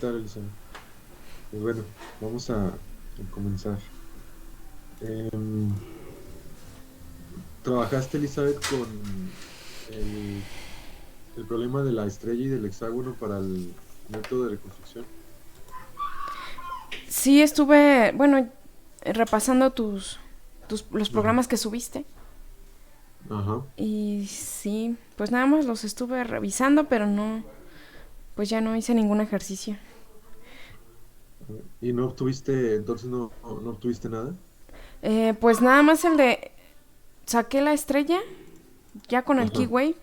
Tal, Elizabeth? Pues bueno, vamos a comenzar. Em, ¿Trabajaste, Elizabeth, con el, el problema de la estrella y del hexágono para el método de reconstrucción? Sí, estuve, bueno, repasando los Ajá, programas que subiste. ajá. Y sí, pues nada más los estuve revisando, pero no, pues ya no hice ningún ejercicio. ¿Y no obtuviste, entonces no obtuviste nada? Pues nada más el de, saqué la estrella ya con el Ajá, Keywave,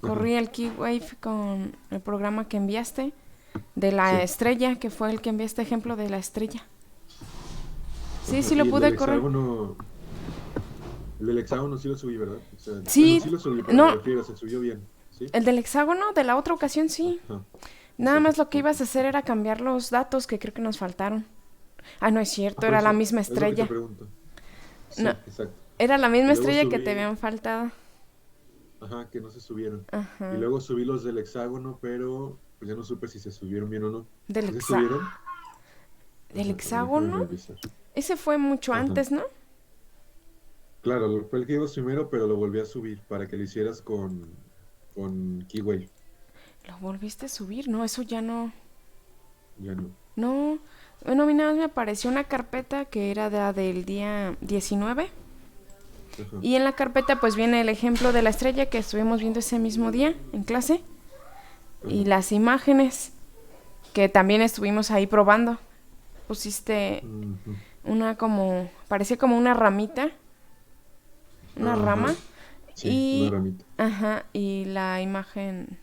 ajá, corrí el Keywave con el programa que enviaste, de la sí, estrella, que fue el que enviaste ejemplo de la estrella. Sí, ajá. sí lo Y pude correr. el del hexágono sí lo subí, ¿verdad? O sea, bueno, Sí, sí lo subí, pero me no, refiero, se subió bien, ¿sí? el del hexágono de la otra ocasión sí. Ajá, Nada más exacto, lo que ok. ibas a hacer era cambiar los datos que creo que nos faltaron. Ah, no es Ah, cierto, por era la eso, misma es lo que te estrella. pregunto. No, Sí, exacto. era la Y misma luego estrella que te subí, habían faltado. ajá, que no se subieron. Y Ajá. luego subí los del hexágono, pero pues ya no supe si se subieron bien o no. Del, ¿Sí se hexa subieron? del Ajá, a ver, déjame hexágono. revisar. Ese fue mucho Ajá. antes, ¿no? Claro, fue el que iba primero, pero lo volví a subir para que lo hicieras con Keyway. Lo volviste a subir, no, eso ya no. Ya no. No. Bueno, a mí nada más me apareció una carpeta que era del día 19. Ajá, Y en la carpeta pues viene el ejemplo de la estrella que estuvimos viendo ese mismo día en clase. Y ajá. las imágenes que también estuvimos ahí probando. Pusiste Ujú. una como, parecía como una ramita, una rama. Ajá. Sí, una Y, ramita. ajá, y la imagen.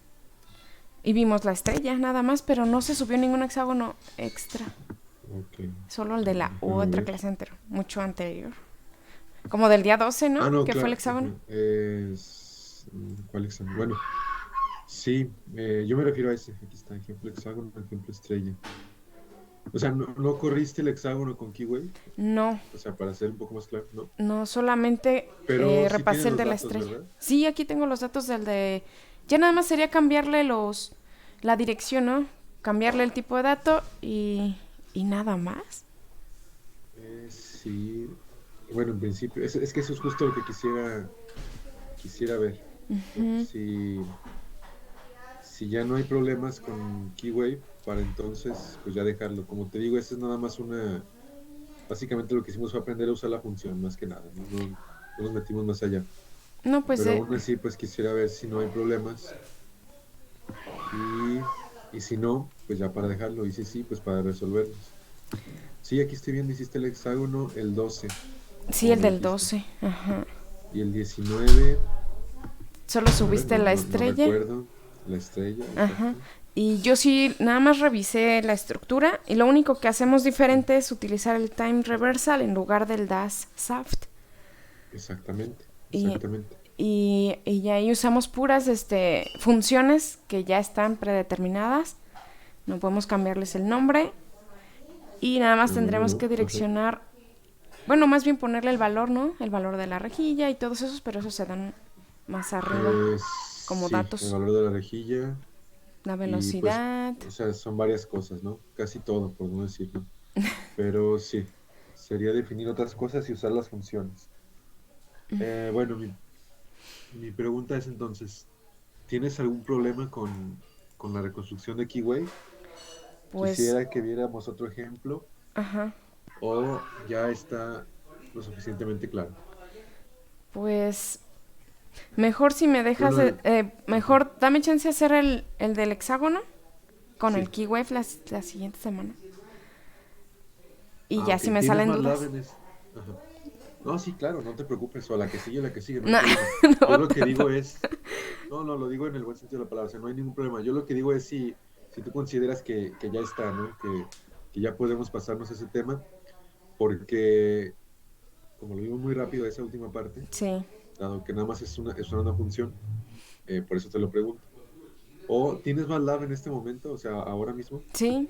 Y vimos la estrella nada más, pero no se subió ningún hexágono extra. Ok. Solo el de la Déjame otra ver. clase anterior, mucho anterior. Como del día 12, ¿no? Ah, no, Que fue el claro. hexágono. Ajá. ¿Cuál examen? Bueno, sí, yo me refiero a ese. Aquí está, ejemplo hexágono, ejemplo estrella. O sea, ¿no corriste el hexágono con Keyway? No, O sea, para ser un poco más claro, ¿no? no, solamente Pero sí tienes repasé el los de la datos, estrella. ¿verdad? Sí, aquí tengo los datos del de... Ya nada más sería cambiarle la dirección, ¿no? Cambiarle el tipo de dato y nada más. Sí. Bueno, en principio, es que eso es justo lo que quisiera ver, ¿no? Si ya no hay problemas con Keyway, para entonces, pues ya dejarlo. Como te digo, esa es nada más básicamente lo que hicimos fue aprender a usar la función, más que nada, ¿no? No nos metimos más allá. No, pues Pero aún así, pues quisiera ver si no hay problemas y, y si no, pues ya para dejarlo, y si sí, pues para resolverlos. Sí, aquí estoy viendo, hiciste el hexágono el 12 sí, como el me del dijiste. 12. Ajá. Y el 19 Solo a ver, subiste la no estrella. recuerdo. La estrella, Ajá. exacto. Y yo sí, nada más revisé la estructura y lo único que hacemos Sí, diferente es utilizar el time reversal en lugar del das Saft. exactamente, Y, exactamente. y ahí usamos puras funciones que ya están predeterminadas. No podemos cambiarles el nombre y nada más No, tendremos que no, ajá. direccionar, bueno, más bien ponerle el valor, ¿no? El valor de la rejilla y todos esos, pero esos se dan más arriba como Sí, el datos. valor de la rejilla La y pues, velocidad. o sea, son varias cosas, ¿no? Casi todo, por no decirlo. Pero sí, sería definir otras cosas y usar las funciones. Bueno, mi pregunta es entonces, ¿tienes algún problema con la reconstrucción de Keyway? Pues, Quisiera que viéramos otro ejemplo ajá. o ya está lo suficientemente claro. Pues mejor si me dejas, Bueno, ajá. mejor dame chance de hacer el del hexágono con el Sí. Keywave la siguiente semana. Y Ah, ya ok. si me ¿Tienes salen MATLAB dudas. en Ajá. No, sí, claro, no te preocupes. O la que sigue, no hay No, problema. Yo no lo que tanto. digo es, no, lo digo en el buen sentido de la palabra, o sea, no hay ningún problema. Yo lo que digo es si tú consideras que ya está, ¿no? Que ya podemos pasarnos ese tema, porque como lo vimos muy rápido esa última parte, Sí, dado que nada más es una función, por eso te lo pregunto. ¿O tienes MATLAB en este momento, o sea, ahora mismo? sí,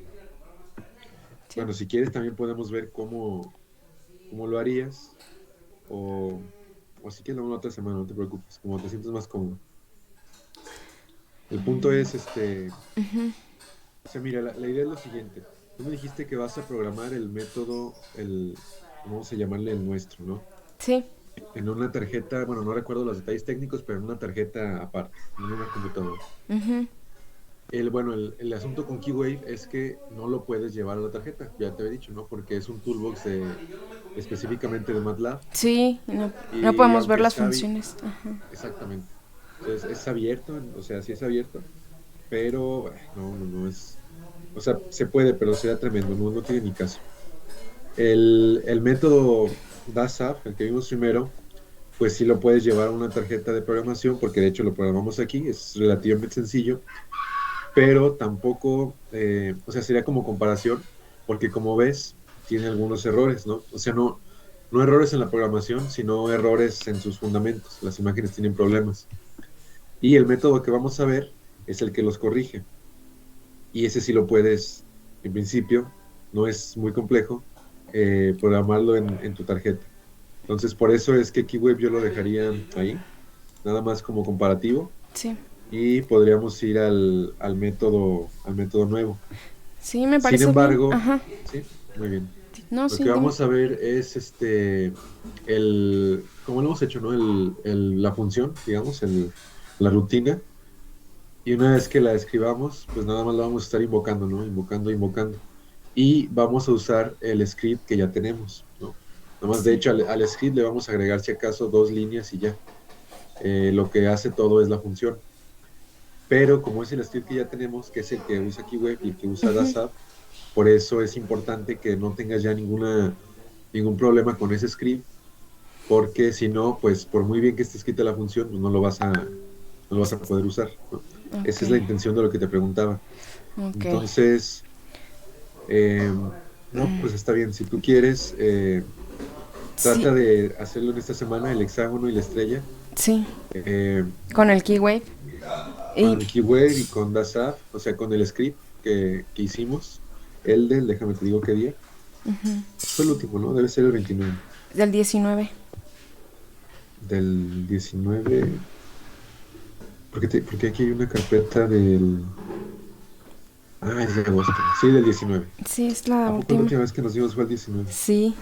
sí. Bueno, si quieres también podemos ver cómo lo harías, o, o si quieres la otra semana, no te preocupes, como te sientes más cómodo. El punto es, O sea, mira, la idea es lo siguiente. Tú me dijiste que vas a programar el método, vamos a llamarle el nuestro, ¿no? Sí. En una tarjeta, bueno, no recuerdo los detalles técnicos, pero en una tarjeta aparte, en una computadora. Ujú. Bueno, el asunto con Keywave es que no lo puedes llevar a la tarjeta, ya te había dicho, ¿no? Porque es un toolbox específicamente de MATLAB Sí, no, no y podemos ver aunque las está, funciones. Ajá. exactamente, entonces es abierto, o sea, sí es abierto, pero no es, o sea, se puede, pero sería tremendo, no tiene ni caso. El método DASAP, el que vimos primero, pues sí lo puedes llevar a una tarjeta de programación, porque de hecho lo programamos aquí, es relativamente sencillo, pero tampoco, o sea, sería como comparación, porque como ves, tiene algunos errores, ¿no? O sea, no errores en la programación, sino errores en sus fundamentos. Las imágenes tienen problemas. Y el método que vamos a ver es el que los corrige. Y ese sí lo puedes, en principio, no es muy complejo, programarlo en tu tarjeta. Entonces, por eso es que Keyweb yo lo dejaría ahí, nada más como comparativo, Sí. y podríamos ir al método nuevo. Sí, me Sin parece bien. embargo, Ajá. sí, muy bien. No, Lo sí, que dime. vamos a ver es como lo hemos hecho, ¿no? La función, digamos, la rutina. Y una vez que la escribamos, pues nada más la vamos a estar invocando, ¿no? Invocando, invocando. Y vamos a usar el script que ya tenemos, ¿no? Nada más, de Sí. hecho, al script le vamos a agregar, si acaso, dos líneas y ya. Lo que hace todo es la función. Pero como es el script que ya tenemos, que es el que usa Keyweb y el que usa Ujú. DASAP, por eso es importante que no tengas ya ningún problema con ese script, porque si no, pues por muy bien que esté escrita la función, pues no lo vas a poder usar, ¿no? Ok. Esa es la intención de lo que te preguntaba. Ok. Entonces, eh, no, pues está bien. Si tú quieres, Sí. trata de hacerlo en esta semana, el hexágono y la estrella, Sí. eh, Con el keywave. con Y el keyword y con DASAF, o sea, con el script que hicimos. Déjame te digo qué día. Fue el último, ¿no? Debe ser el 29 del 19. del 19. Porque aquí hay una carpeta Ah, es de agosto. Sí, del 19. Sí, es la ¿A poco la última. última vez que nos vimos fue el 19? Sí.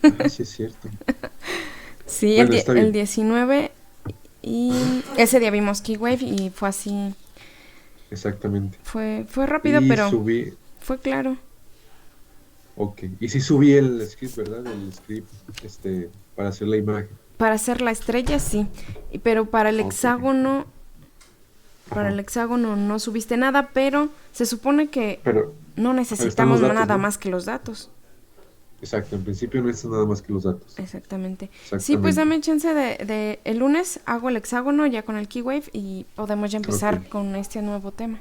Ah, sí, es cierto. Sí, Bueno, está el bien. 19. Ajá, Y ese día vimos keywave y fue así. exactamente. Fue rápido, Y pero subí, fue claro. ok. Y sí subí el script, ¿verdad? El script, para hacer la imagen. Para hacer la estrella, sí. Pero para el Ok. hexágono. Para Ajá. el hexágono no subiste nada, pero se supone que Pero, no pero están los necesitamos datos, nada ¿no? más que los datos. Exacto. En principio no es nada más que los datos. Exactamente. Sí, pues Exactamente. dame chance de el lunes hago el hexágono ya con el keywave y podemos ya Ok. empezar con este nuevo tema.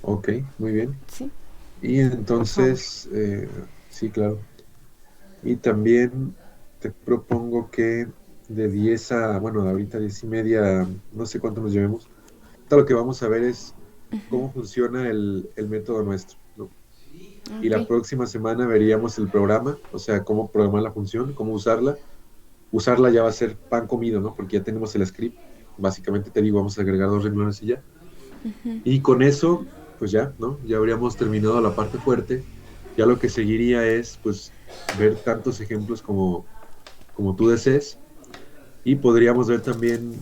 Ok, muy bien. Sí, Y por favor. entonces, sí, claro. Y también te propongo que de 10 a, bueno, ahorita 10 y media, no sé cuánto nos llevemos. Todo lo que vamos a ver es cómo funciona el método nuestro, ¿no? Y Ok. la próxima semana veríamos el programa, o sea, cómo programar la función, cómo usarla. Usarla ya va a ser pan comido, ¿no? Porque ya tenemos el script. Básicamente te digo, vamos a agregar dos renglones y ya. Y con eso, pues ya, ¿no? Ya habríamos terminado la parte fuerte. Ya lo que seguiría es, pues, ver tantos ejemplos como tú desees. Y podríamos ver también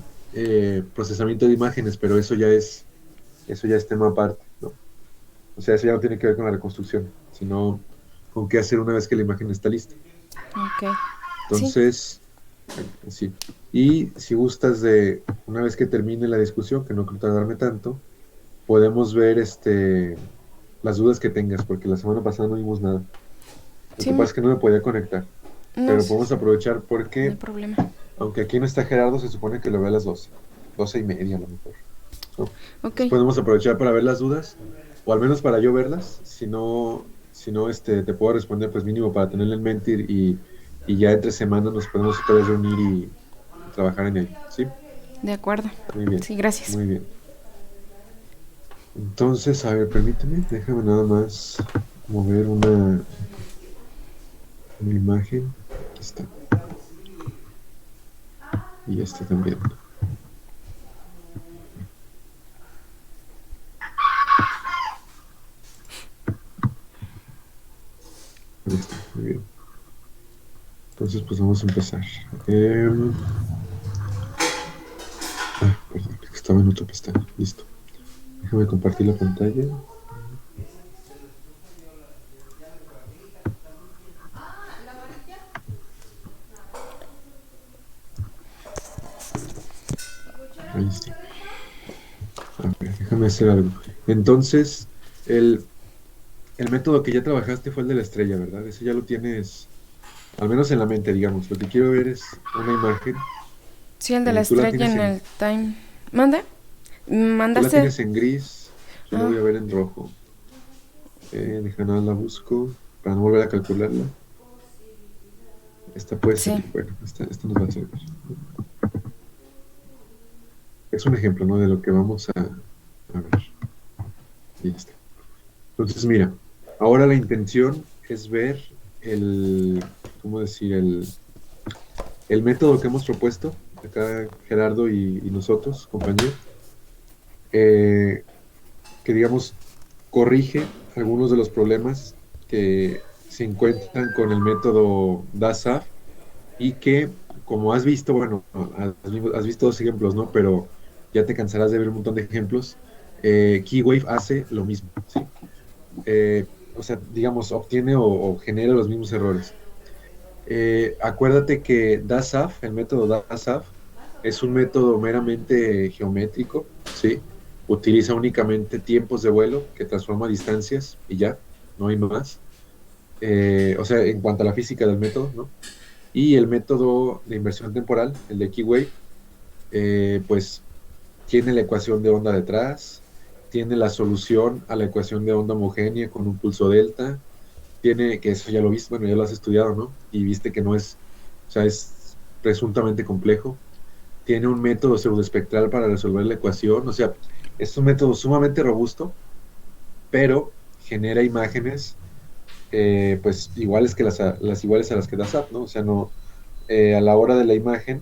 procesamiento de imágenes, pero eso ya es tema aparte, ¿no? O sea, eso ya no tiene que ver con la reconstrucción, sino con qué hacer una vez que la imagen está lista. Ok. Sí, Entonces, sí. Y si gustas una vez que termine la discusión, que no creo tardarme tanto, podemos ver las dudas que tengas, porque la semana pasada no vimos nada. Lo sí, que pasa es que no me podía conectar, no, pero sí, podemos aprovechar no hay porque, problema. aunque aquí no está Gerardo, se supone que lo ve a las 12, 12 y media a lo mejor, ¿no? Ok, Entonces podemos aprovechar para ver las dudas, o al menos para yo verlas, si no, te puedo responder, pues mínimo para tenerlo en mente y ya entre semana nos podemos otra vez reunir y trabajar en ello, ¿sí? de acuerdo. Muy bien, Sí, gracias. muy bien. Entonces, a ver, permíteme, déjame nada más mover una imagen. Aquí está. Y esta también. está, muy bien. Entonces, pues vamos a empezar. Perdón, que estaba en otra pestaña. Listo. Déjame compartir la pantalla. Ahí está. A ver, déjame hacer algo. Entonces, el, el método que ya trabajaste fue el de la estrella, ¿verdad? Ese ya lo tienes, al menos en la mente, digamos. Lo que quiero ver es una imagen. Sí, el de la Tú la estrella tienes en el time. ¿Mande? tú la ¿Mandaste? tienes en gris, yo la Ah, voy a ver en rojo. Deja nada, la busco para no volver a calcularla. Esta puede sí. servir. Bueno, esta nos va a servir. Es un ejemplo, ¿no? De lo que vamos a ver. Y ya está. Entonces, mira, ahora la intención es ver ¿cómo decir? El método que hemos propuesto, acá Gerardo y nosotros, compañeros, eh, que digamos corrige algunos de los problemas que se encuentran con el método DASAF y que, como has visto, bueno, has visto dos ejemplos, ¿no? Pero ya te cansarás de ver un montón de ejemplos. Keywave hace lo mismo, ¿sí? O sea, digamos, obtiene o genera los mismos errores. Acuérdate que DASAF, el método DASAF, es un método meramente geométrico, ¿sí? Utiliza únicamente tiempos de vuelo que transforma distancias y ya, no hay más. O sea, en cuanto a la física del método, ¿no? Y el método de inversión temporal, el de Keywave, pues tiene la ecuación de onda detrás, tiene la solución a la ecuación de onda homogénea con un pulso delta, tiene, que eso ya lo viste, bueno, ya lo has estudiado, ¿no? Y viste que no es, o sea, es presuntamente complejo. Tiene un método pseudoespectral para resolver la ecuación, o sea, es un método sumamente robusto, pero genera imágenes, pues, iguales que las iguales a las que da SAP, ¿no? O sea, no, a la hora de la imagen,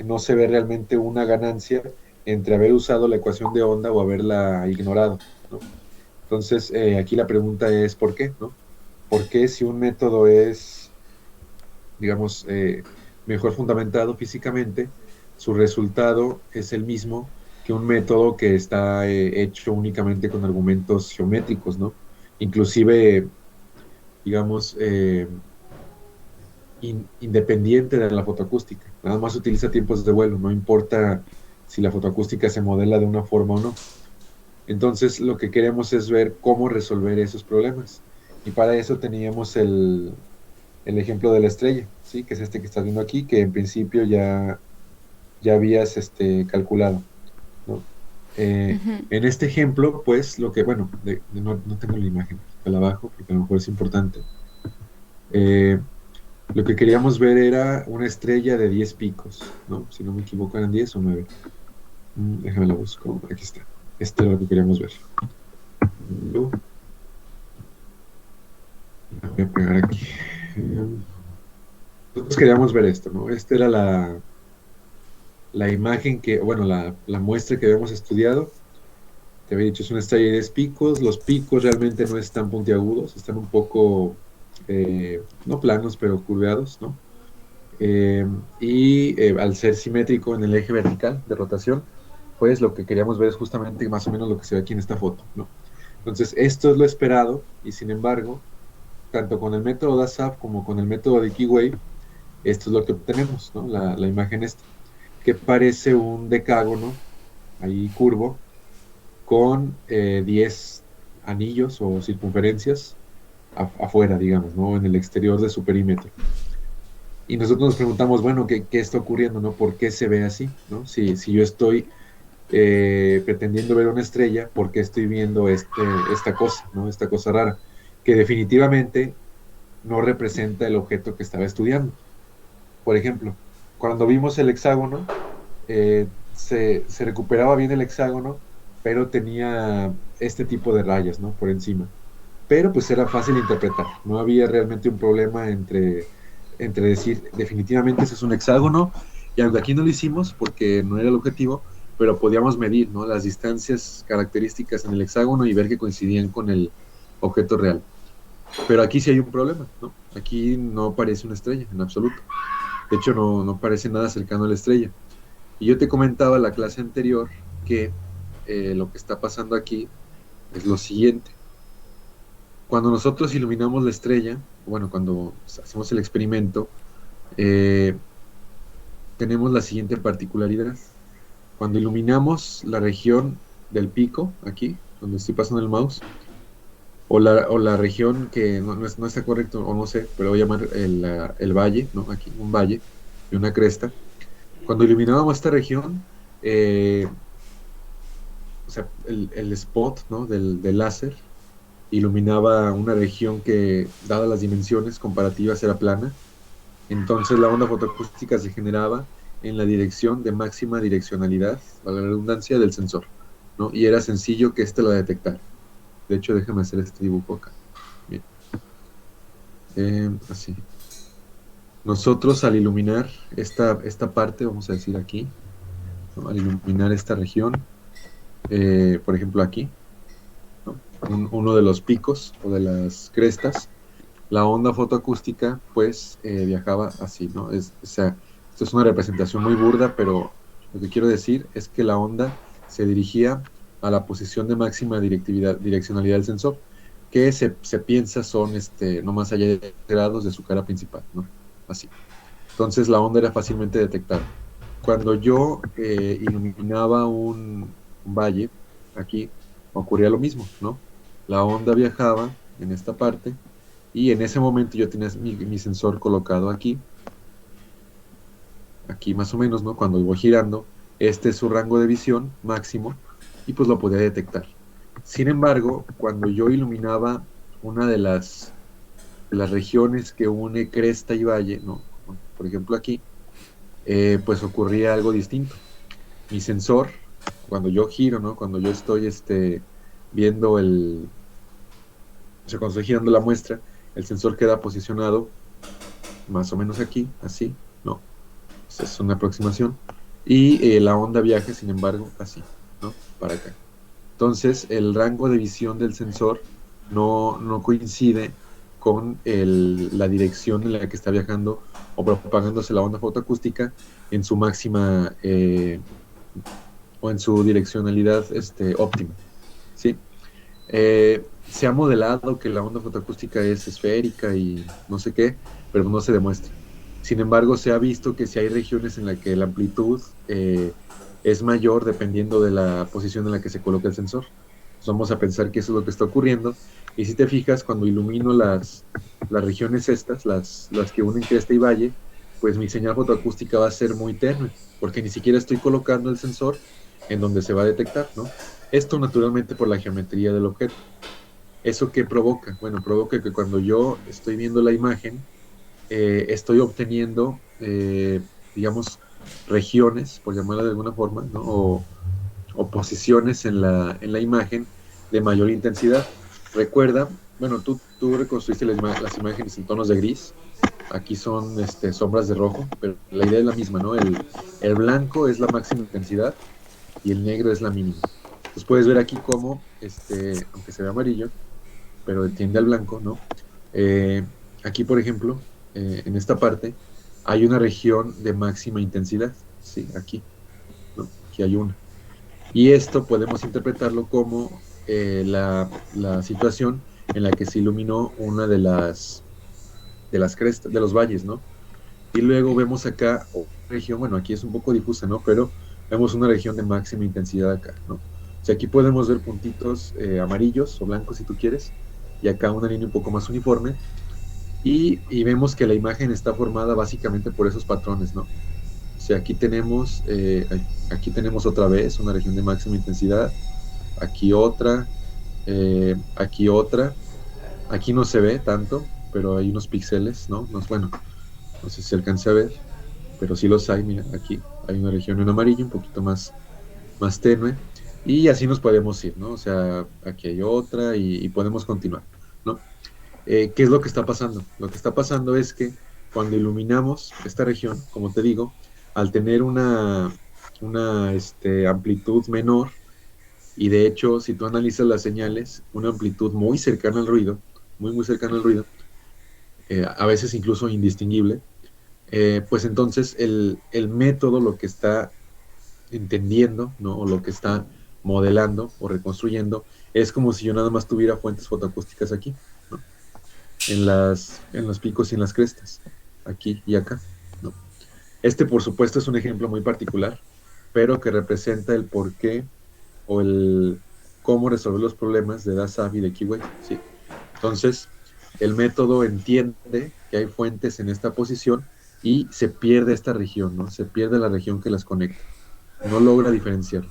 no se ve realmente una ganancia entre haber usado la ecuación de onda o haberla ignorado, ¿no? Entonces, aquí la pregunta es, ¿por qué, no? ¿Por qué si un método es, digamos, mejor fundamentado físicamente, su resultado es el mismo que un método que está hecho únicamente con argumentos geométricos, ¿no? Inclusive, digamos, independiente de la fotoacústica. Nada más utiliza tiempos de vuelo, no importa si la fotoacústica se modela de una forma o no. Entonces, lo que queremos es ver cómo resolver esos problemas. Y para eso teníamos el ejemplo de la estrella, ¿sí? Que es este que estás viendo aquí, que en principio ya habías calculado, ¿no? En este ejemplo, pues, lo que, bueno, no tengo la imagen, te la bajo porque a lo mejor es importante. Lo que queríamos ver era una estrella de 10 picos, ¿no? Si no me equivoco, eran 10 o 9. Déjame la busco, aquí está. Esto es lo que queríamos ver. Lo voy a pegar aquí. Nosotros queríamos ver esto, ¿no? Esta era la imagen que, bueno, la muestra que habíamos estudiado. Te había dicho, es una estrella de 10 picos. Los picos realmente no están puntiagudos, están un poco, no planos, pero curveados, ¿no? Al ser simétrico en el eje vertical de rotación, pues lo que queríamos ver es justamente más o menos lo que se ve aquí en esta foto, ¿no? Entonces, esto es lo esperado, y sin embargo, tanto con el método DASAF como con el método de Keywave, esto es lo que obtenemos, ¿no? La imagen esta, que parece un decágono ahí curvo con 10 anillos o circunferencias afuera, digamos, ¿no? En el exterior de su perímetro. Y nosotros nos preguntamos, bueno, ¿qué está ocurriendo, no? ¿Por qué se ve así, no? Si yo estoy pretendiendo ver una estrella, ¿por qué estoy viendo esta cosa, no? Esta cosa rara, que definitivamente no representa el objeto que estaba estudiando. Por ejemplo, cuando vimos el hexágono, se recuperaba bien el hexágono, pero tenía este tipo de rayas, ¿no? Por encima. Pero pues era fácil de interpretar. No había realmente un problema entre decir definitivamente ese es un hexágono, y aunque aquí no lo hicimos porque no era el objetivo, pero podíamos medir, ¿no? Las distancias características en el hexágono y ver que coincidían con el objeto real. Pero aquí sí hay un problema, ¿no? Aquí no parece una estrella en absoluto. De hecho, no parece nada cercano a la estrella. Y yo te comentaba en la clase anterior que lo que está pasando aquí es lo siguiente. Cuando nosotros iluminamos la estrella, bueno, cuando hacemos el experimento, eh, tenemos la siguiente particularidad. Cuando iluminamos la región del pico, aquí, donde estoy pasando el mouse, o la región que no está correcto, o no sé, pero voy a llamar el valle, ¿no? Aquí, un valle y una cresta. Cuando iluminábamos esta región, o sea, el spot, ¿no? Del láser iluminaba una región que, dadas las dimensiones comparativas, era plana. Entonces la onda fotoacústica se generaba en la dirección de máxima direccionalidad, valga la redundancia, del sensor, ¿no? Y era sencillo que éste la detectara. De hecho, déjame hacer este dibujo acá. Bien. Así. Nosotros al iluminar esta parte, vamos a decir aquí, ¿no? Al iluminar esta región, por ejemplo aquí, ¿no? Uno de los picos o de las crestas, la onda fotoacústica pues viajaba así, ¿no? O sea, esto es una representación muy burda, pero lo que quiero decir es que la onda se dirigía a la posición de máxima direccionalidad del sensor, que se piensa son no más allá de grados de su cara principal, ¿no? Así. Entonces la onda era fácilmente detectable. Cuando yo iluminaba un valle, aquí ocurría lo mismo, ¿no? La onda viajaba en esta parte y en ese momento yo tenía mi sensor colocado aquí más o menos, ¿no? Cuando voy girando, este es su rango de visión máximo y pues lo podía detectar. Sin embargo, cuando yo iluminaba una de las regiones que une cresta y valle, ¿no? Por ejemplo aquí, pues ocurría algo distinto. Mi sensor, cuando yo giro, ¿no? Cuando yo estoy viendo o sea, cuando estoy girando la muestra, el sensor queda posicionado más o menos aquí, así, ¿no? Esa es una aproximación. Y la onda viaja, sin embargo, así, ¿no? Para acá. Entonces, el rango de visión del sensor no coincide con la dirección en la que está viajando o propagándose la onda fotoacústica en su máxima o en su direccionalidad óptima, ¿sí? Se ha modelado que la onda fotoacústica es esférica y no sé qué, pero no se demuestra. Sin embargo, se ha visto que si hay regiones en las que la amplitud es mayor dependiendo de la posición en la que se coloca el sensor. Entonces vamos a pensar que eso es lo que está ocurriendo. Y si te fijas, cuando ilumino las regiones estas, las que unen cresta y valle, pues mi señal fotoacústica va a ser muy tenue, porque ni siquiera estoy colocando el sensor en donde se va a detectar, ¿no? Esto naturalmente por la geometría del objeto. ¿Eso qué provoca? Bueno, provoca que cuando yo estoy viendo la imagen, estoy obteniendo, digamos, regiones, por llamarla de alguna forma, ¿no? O posiciones en la imagen de mayor intensidad. Recuerda, bueno, tú reconstruiste las imágenes en tonos de gris, aquí son sombras de rojo, pero la idea es la misma, ¿no? El blanco es la máxima intensidad y el negro es la mínima. Entonces puedes ver aquí cómo, aunque se ve amarillo, pero tiende al blanco, ¿no? Aquí, por ejemplo, en esta parte, hay una región de máxima intensidad, ¿sí? Aquí, ¿no? Aquí hay una. Y esto podemos interpretarlo como la situación en la que se iluminó una de las crestas, de los valles, ¿no? Y luego vemos acá otra región, bueno, aquí es un poco difusa, ¿no? Pero vemos una región de máxima intensidad acá, ¿no? O sea, aquí podemos ver puntitos amarillos o blancos si tú quieres, y acá una línea un poco más uniforme, y vemos que la imagen está formada básicamente por esos patrones, ¿no? O sea, aquí tenemos otra vez una región de máxima intensidad, aquí otra, aquí no se ve tanto, pero hay unos píxeles, ¿no? Bueno, no sé si se alcanza a ver, pero sí los hay, mira, aquí hay una región en amarillo, un poquito más tenue, y así nos podemos ir, ¿no? O sea, aquí hay otra y podemos continuar, ¿no? ¿Qué es lo que está pasando? Lo que está pasando es que cuando iluminamos esta región, como te digo, al tener una amplitud menor, y de hecho, si tú analizas las señales, una amplitud muy cercana al ruido, muy, muy cercano al ruido, a veces incluso indistinguible, pues entonces el método lo que está entendiendo, ¿no? O lo que está modelando o reconstruyendo, es como si yo nada más tuviera fuentes fotoacústicas aquí, ¿no? En los picos y en las crestas, aquí y acá, ¿no? Este, por supuesto, es un ejemplo muy particular, pero que representa el por qué o el cómo resolver los problemas de DASAV y de Keyway, ¿sí? Entonces, el método entiende que hay fuentes en esta posición y se pierde esta región, ¿no? Se pierde la región que las conecta. No logra diferenciarlo,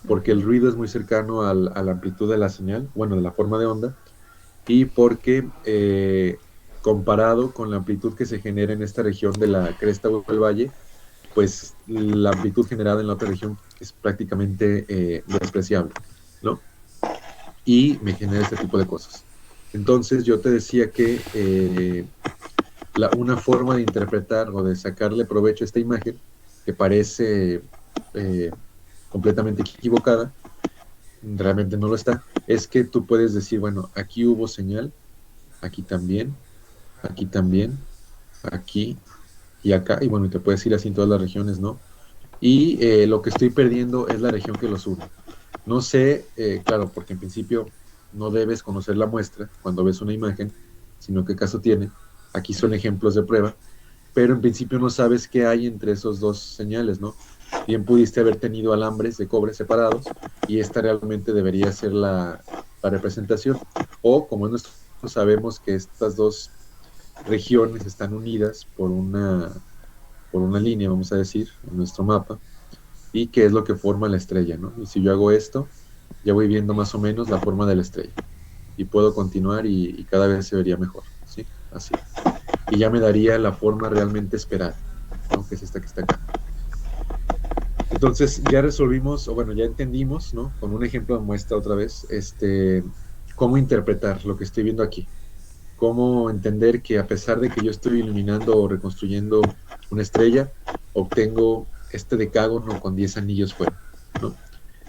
porque el ruido es muy cercano a la amplitud de la señal, bueno, de la forma de onda, y porque comparado con la amplitud que se genera en esta región de la cresta o el valle, pues la amplitud generada en la otra región es prácticamente despreciable, ¿no? Y me genera este tipo de cosas. Entonces yo te decía que una forma de interpretar o de sacarle provecho a esta imagen, que parece eh, completamente equivocada, realmente no lo está, es que tú puedes decir, bueno, aquí hubo señal, aquí también, aquí y acá, y bueno, te puedes ir así en todas las regiones, ¿no? Y lo que estoy perdiendo es la región que los une. No sé, claro, porque en principio no debes conocer la muestra cuando ves una imagen, sino qué caso tiene. Aquí son ejemplos de prueba, pero en principio no sabes qué hay entre esos dos señales, ¿no? Bien pudiste haber tenido alambres de cobre separados y esta realmente debería ser la representación. O, como nosotros sabemos que estas dos regiones están unidas por una línea, vamos a decir, en nuestro mapa, y qué es lo que forma la estrella, ¿no? Y si yo hago esto, ya voy viendo más o menos la forma de la estrella. Y puedo continuar y cada vez se vería mejor, ¿sí? Así. Y ya me daría la forma realmente esperada, ¿no? Que es esta que está acá. Entonces ya resolvimos, o bueno, ya entendimos, ¿no? Con un ejemplo de muestra otra vez, cómo interpretar lo que estoy viendo aquí. Cómo entender que a pesar de que yo estoy iluminando o reconstruyendo una estrella, obtengo este decágono con 10 anillos fuera, ¿no?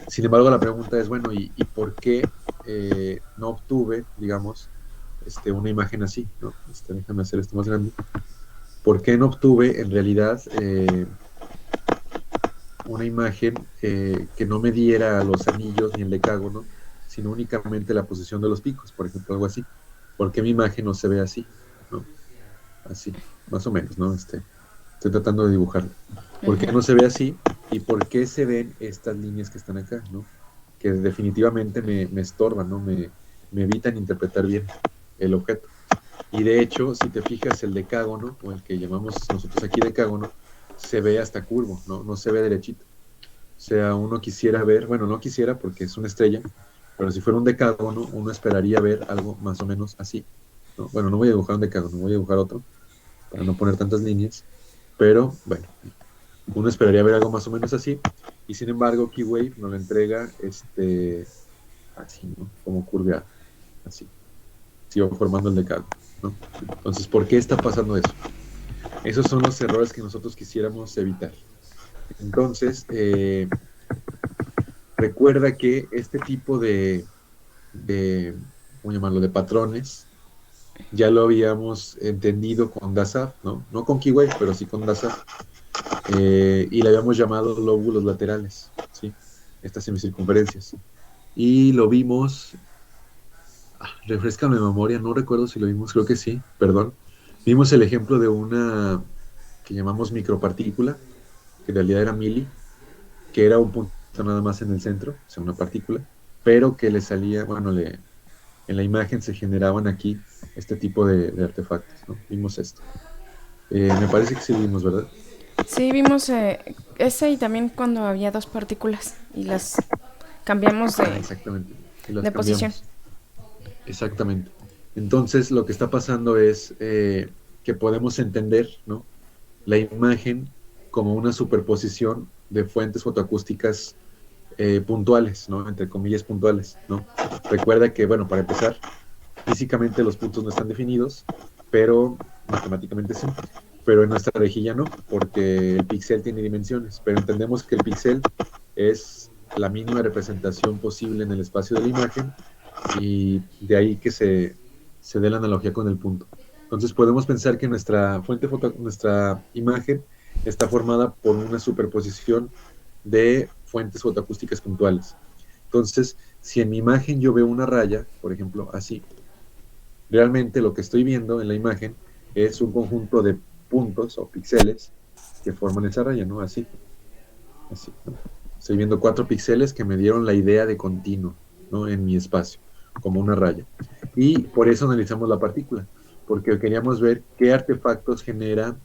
Sin embargo, la pregunta es, bueno, ¿y por qué no obtuve, digamos, una imagen así, ¿no? Déjame hacer esto más grande. ¿Por qué no obtuve en realidad una imagen que no me diera los anillos ni el decágono, sino únicamente la posición de los picos, por ejemplo, algo así? ¿Por qué mi imagen no se ve así, ¿no? Así, más o menos, ¿no? Estoy tratando de dibujarlo. ¿Por qué no se ve así? ¿Y por qué se ven estas líneas que están acá, ¿no? Que definitivamente me estorban, ¿no? Me evitan interpretar bien el objeto. Y de hecho, si te fijas, el decágono, o el que llamamos nosotros aquí decágono, se ve hasta curvo, ¿no? No se ve derechito. O sea, uno quisiera ver, bueno, no quisiera porque es una estrella, pero si fuera un decágono, uno esperaría ver algo más o menos así, ¿no? Bueno, no voy a dibujar un decágono, voy a dibujar otro, para no poner tantas líneas, pero bueno, uno esperaría ver algo más o menos así, y sin embargo, Keywave nos lo entrega así, ¿no? Como curveado, así. Sigo formando el decágono, ¿no? Entonces, ¿por qué está pasando eso? Esos son los errores que nosotros quisiéramos evitar. Entonces, recuerda que este tipo ¿cómo llamarlo?, de patrones, ya lo habíamos entendido con DASAF, ¿no? No con Keywave, pero sí con DASAF. Y le habíamos llamado lóbulos laterales, ¿sí? Estas semicircunferencias. Y lo vimos, refrescame la memoria, no recuerdo si lo vimos, creo que sí, perdón. Vimos el ejemplo de una que llamamos micropartícula, que en realidad era mili, que era un punto nada más en el centro, o sea, una partícula, pero que le salía, bueno, en la imagen se generaban aquí este tipo de artefactos, ¿no? Vimos esto. Me parece que sí lo vimos, ¿verdad? Sí, vimos ese y también cuando había dos partículas y las cambiamos Exactamente. Y las de posición. cambiamos. Exactamente. Entonces, lo que está pasando es que podemos entender, ¿no?, la imagen como una superposición de fuentes fotoacústicas puntuales, ¿no? Entre comillas puntuales, ¿no? Recuerda que, bueno, para empezar, físicamente los puntos no están definidos, pero matemáticamente sí. Pero en nuestra rejilla no, porque el píxel tiene dimensiones, pero entendemos que el píxel es la mínima representación posible en el espacio de la imagen y de ahí que se dé la analogía con el punto. Entonces podemos pensar que nuestra imagen está formada por una superposición de fuentes fotoacústicas puntuales. Entonces, si en mi imagen yo veo una raya, por ejemplo, así, realmente lo que estoy viendo en la imagen es un conjunto de puntos o píxeles que forman esa raya, ¿no? Así, así, ¿no? Estoy viendo 4 píxeles que me dieron la idea de continuo, ¿no? En mi espacio, como una raya. Y por eso analizamos la partícula, porque queríamos ver qué artefactos genera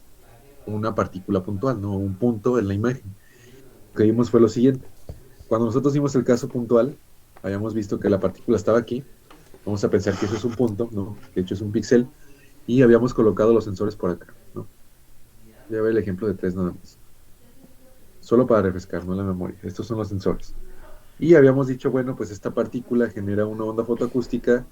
una partícula puntual, ¿no? Un punto en la imagen. Lo que vimos fue lo siguiente. Cuando nosotros vimos el caso puntual, habíamos visto que la partícula estaba aquí. Vamos a pensar que eso es un punto, ¿no? De hecho es un píxel. Y habíamos colocado los sensores por acá, ¿no? Ya ve el ejemplo de 3 nada más. Solo para refrescar, ¿no? La memoria. Estos son los sensores. Y habíamos dicho, bueno, pues esta partícula genera una onda fotoacústica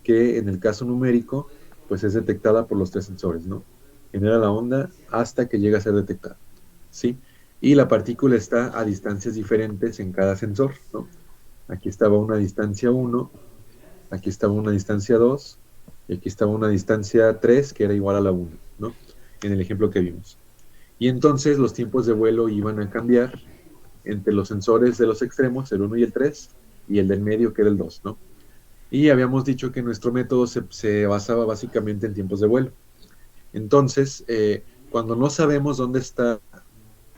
que en el caso numérico, pues es detectada por los 3 sensores, ¿no? Genera la onda hasta que llega a ser detectada, ¿sí? Y la partícula está a distancias diferentes en cada sensor, ¿no? Aquí estaba una distancia 1, aquí estaba una distancia 2, y aquí estaba una distancia 3 que era igual a la 1, ¿no? En el ejemplo que vimos. Y entonces los tiempos de vuelo iban a cambiar entre los sensores de los extremos, el 1 y el 3, y el del medio, que era el 2, ¿no? Y habíamos dicho que nuestro método se basaba básicamente en tiempos de vuelo. Entonces, cuando no sabemos dónde está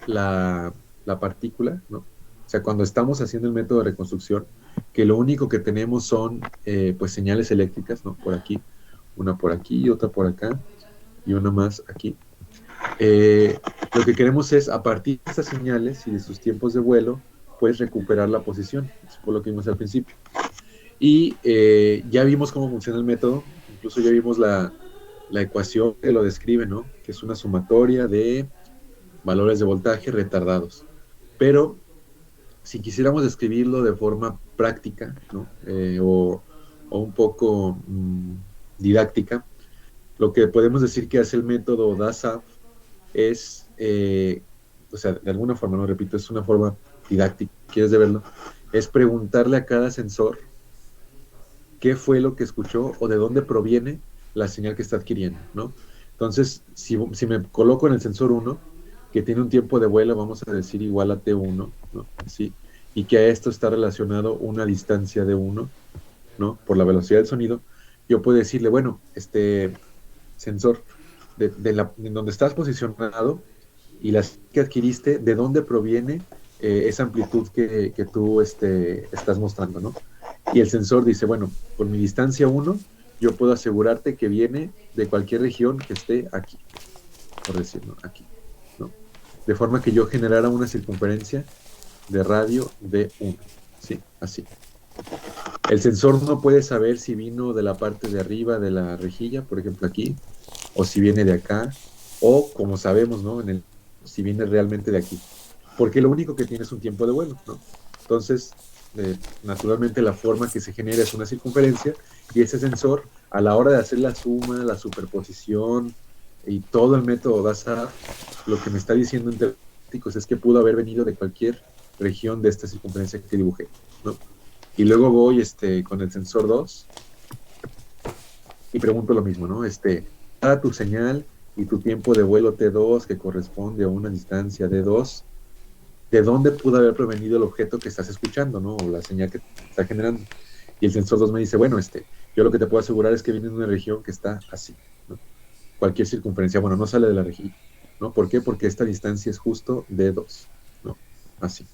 la partícula, ¿no? O sea, cuando estamos haciendo el método de reconstrucción, que lo único que tenemos son pues señales eléctricas, ¿no? Por aquí, otra por acá, y una más aquí. Lo que queremos es, a partir de estas señales y de sus tiempos de vuelo, pues recuperar la posición. Eso fue lo que vimos al principio. Y ya vimos cómo funciona el método, incluso ya vimos la ecuación que lo describe, ¿no? Que es una sumatoria de valores de voltaje retardados. Pero si quisiéramos describirlo de forma práctica, ¿no? O un poco didáctica, lo que podemos decir que hace el método DASAF es, o sea, de alguna forma, no repito, es una forma didáctica, quieres de verlo, es preguntarle a cada sensor qué fue lo que escuchó o de dónde proviene la señal que está adquiriendo, ¿no? Entonces, si me coloco en el sensor 1, que tiene un tiempo de vuelo, vamos a decir igual a T1, ¿no? Sí, y que a esto está relacionado una distancia de 1, ¿no? Por la velocidad del sonido, yo puedo decirle, bueno, este sensor, en donde estás posicionado y las que adquiriste, de dónde proviene esa amplitud que tú estás mostrando, ¿no? Y el sensor dice, bueno, por mi distancia 1, yo puedo asegurarte que viene de cualquier región que esté aquí, por decirlo, aquí, ¿no? De forma que yo generara una circunferencia de radio de 1, ¿sí? Así. El sensor no puede saber si vino de la parte de arriba de la rejilla, por ejemplo aquí, o si viene de acá, o como sabemos, ¿no? Si viene realmente de aquí. Porque lo único que tiene es un tiempo de vuelo, ¿no? Entonces, naturalmente la forma que se genera es una circunferencia y ese sensor, a la hora de hacer la suma, la superposición y todo el método DASA, lo que me está diciendo en términos es que pudo haber venido de cualquier región de esta circunferencia que dibujé, ¿no? Y luego voy con el sensor 2 y pregunto lo mismo, ¿no? Dada tu señal y tu tiempo de vuelo T2 que corresponde a una distancia D2, ¿de dónde pudo haber provenido el objeto que estás escuchando, ¿no? O la señal que está generando? Y el sensor 2 me dice, bueno, yo lo que te puedo asegurar es que viene de una región que está así, ¿no? Cualquier circunferencia, bueno, no sale de la región, ¿no? ¿Por qué? Porque esta distancia es justo D2, ¿no? Así.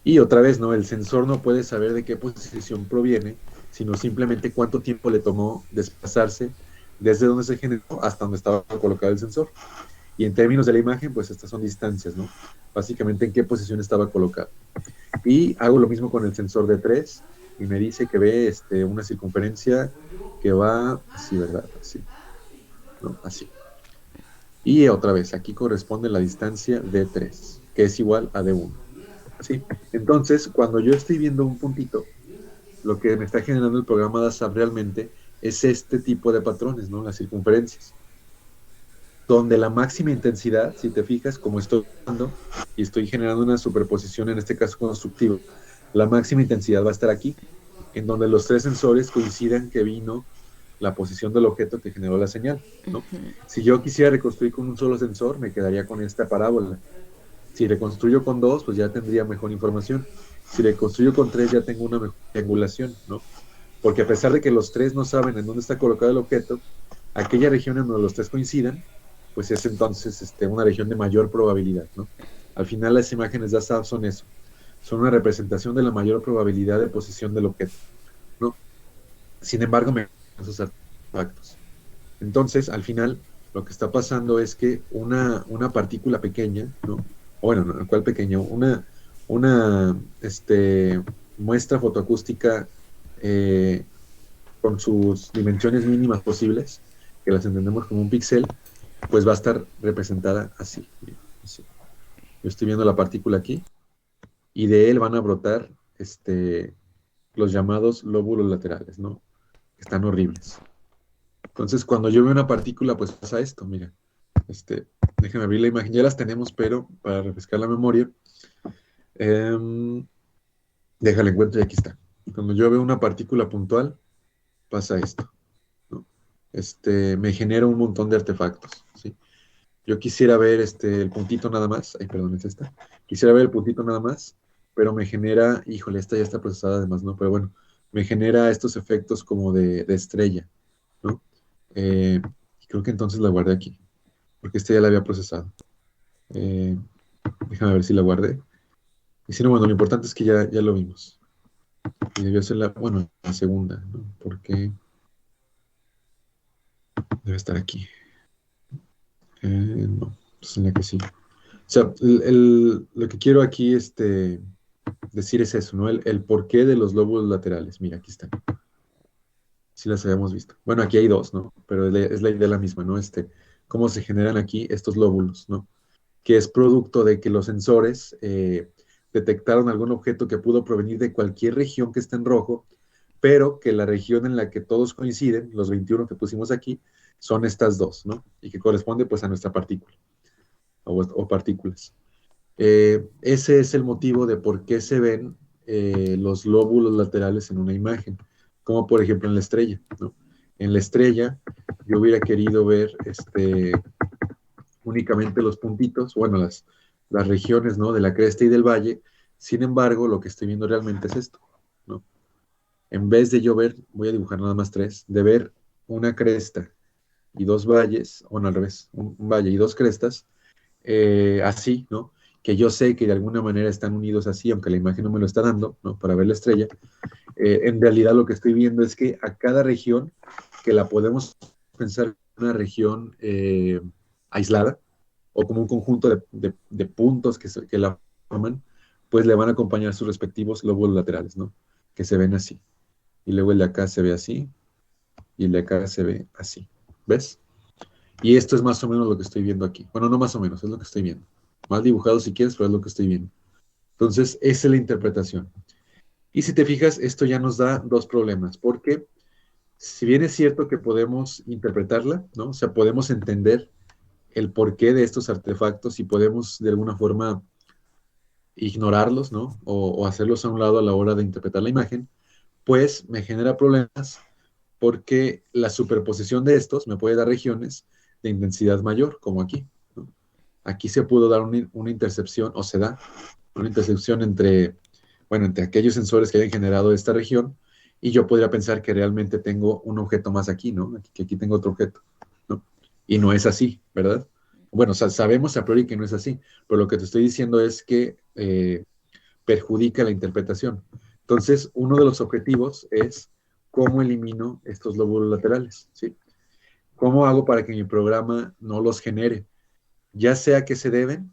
Y otra vez, ¿no? El sensor no puede saber de qué posición proviene, sino simplemente cuánto tiempo le tomó desplazarse desde donde se generó hasta donde estaba colocado el sensor. Y en términos de la imagen, pues estas son distancias, ¿no? Básicamente en qué posición estaba colocado. Y hago lo mismo con el sensor de 3 y me dice que ve una circunferencia que va así, ¿verdad? Así, ¿no? Así. Y otra vez, aquí corresponde la distancia de 3, que es igual a D1. ¿Sí? Entonces, cuando yo estoy viendo un puntito, lo que me está generando el programa DASAP realmente es este tipo de patrones, ¿no? Las circunferencias. Donde la máxima intensidad, si te fijas, como estoy dando y estoy generando una superposición, en este caso constructiva, la máxima intensidad va a estar aquí, en donde los 3 sensores coincidan que vino la posición del objeto que generó la señal, ¿no? Si yo quisiera reconstruir con un solo sensor, me quedaría con esta parábola. Si reconstruyo con dos, pues ya tendría mejor información. Si reconstruyo con tres, ya tengo una mejor triangulación, ¿no? Porque a pesar de que los tres no saben en dónde está colocado el objeto, aquella región en donde los tres coincidan, pues es entonces una región de mayor probabilidad, ¿no? Al final las imágenes de ASAP son eso, son una representación de la mayor probabilidad de posición del objeto, ¿no? Sin embargo, me esos artefactos. Entonces, al final, lo que está pasando es que una partícula pequeña, ¿no? O bueno, no, ¿cuál pequeña? Una muestra fotoacústica eh, con sus dimensiones mínimas posibles, que las entendemos como un píxel, pues va a estar representada así. Así. Yo estoy viendo la partícula aquí, y de él van a brotar los llamados lóbulos laterales, ¿no? Que están horribles. Entonces, cuando yo veo una partícula, pues pasa esto, mira. Este, Déjame abrir la imagen, ya las tenemos, pero para refrescar la memoria, eh, déjala encuentro y aquí está. Cuando yo veo una partícula puntual, pasa esto, ¿no? Me genera un montón de artefactos, ¿sí? Yo quisiera ver el puntito nada más, ay, perdón, es esta. Quisiera ver el puntito nada más, pero me genera, híjole, esta ya está procesada además, ¿no? Pero bueno, me genera estos efectos como de estrella, ¿no? Eh, Creo que entonces la guardé aquí, porque esta ya la había procesado. Eh, Déjame ver si la guardé. Y si no, bueno, lo importante es que ya lo vimos. Y debió ser bueno, la segunda, ¿no? Porque debe estar aquí. No, es en la que sí. O sea, lo que quiero aquí decir es eso, ¿no? El porqué de los lóbulos laterales. Mira, aquí están. Sí las habíamos visto. Bueno, aquí hay dos, ¿no? Pero es la idea la misma, ¿no? Cómo se generan aquí estos lóbulos, ¿no? Que es producto de que los sensores detectaron algún objeto que pudo provenir de cualquier región que esté en rojo, pero que la región en la que todos coinciden, los 21 que pusimos aquí, son estas dos, ¿no? Y que corresponde pues a nuestra partícula o partículas. Ese es el motivo de por qué se ven los lóbulos laterales en una imagen, como por ejemplo en la estrella, ¿no? En la estrella yo hubiera querido ver únicamente los puntitos, bueno, las regiones, ¿no? De la cresta y del valle. Sin embargo, lo que estoy viendo realmente es esto, ¿no? En vez de yo ver, voy a dibujar nada más tres, de ver una cresta y dos valles, o no, al revés, un valle y dos crestas, así, ¿no? Que yo sé que de alguna manera están unidos así, aunque la imagen no me lo está dando, ¿no? Para ver la estrella. En realidad lo que estoy viendo es que a cada región, que la podemos pensar una región aislada, o como un conjunto de puntos que la forman, pues le van a acompañar sus respectivos lóbulos laterales, ¿no? Que se ven así. Y luego el de acá se ve así, y el de acá se ve así. ¿Ves? Y esto es más o menos lo que estoy viendo aquí. Bueno, no más o menos, es lo que estoy viendo. Mal dibujado si quieres, pero es lo que estoy viendo. Entonces, esa es la interpretación. Y si te fijas, esto ya nos da dos problemas, porque si bien es cierto que podemos interpretarla, ¿no? O sea, podemos entender el porqué de estos artefactos y podemos de alguna forma ignorarlos, ¿no? O hacerlos a un lado a la hora de interpretar la imagen, pues me genera problemas porque la superposición de estos me puede dar regiones de intensidad mayor, como aquí, ¿no? Aquí se pudo dar una intercepción, o se da una intercepción entre aquellos sensores que hayan generado esta región, y yo podría pensar que realmente tengo un objeto más aquí, ¿no? Que aquí tengo otro objeto, ¿no? Y no es así, ¿verdad? Bueno, sabemos a priori que no es así, pero lo que te estoy diciendo es que perjudica la interpretación. Entonces, uno de los objetivos es cómo elimino estos lóbulos laterales, ¿sí? ¿Cómo hago para que mi programa no los genere? Ya sea que se deben,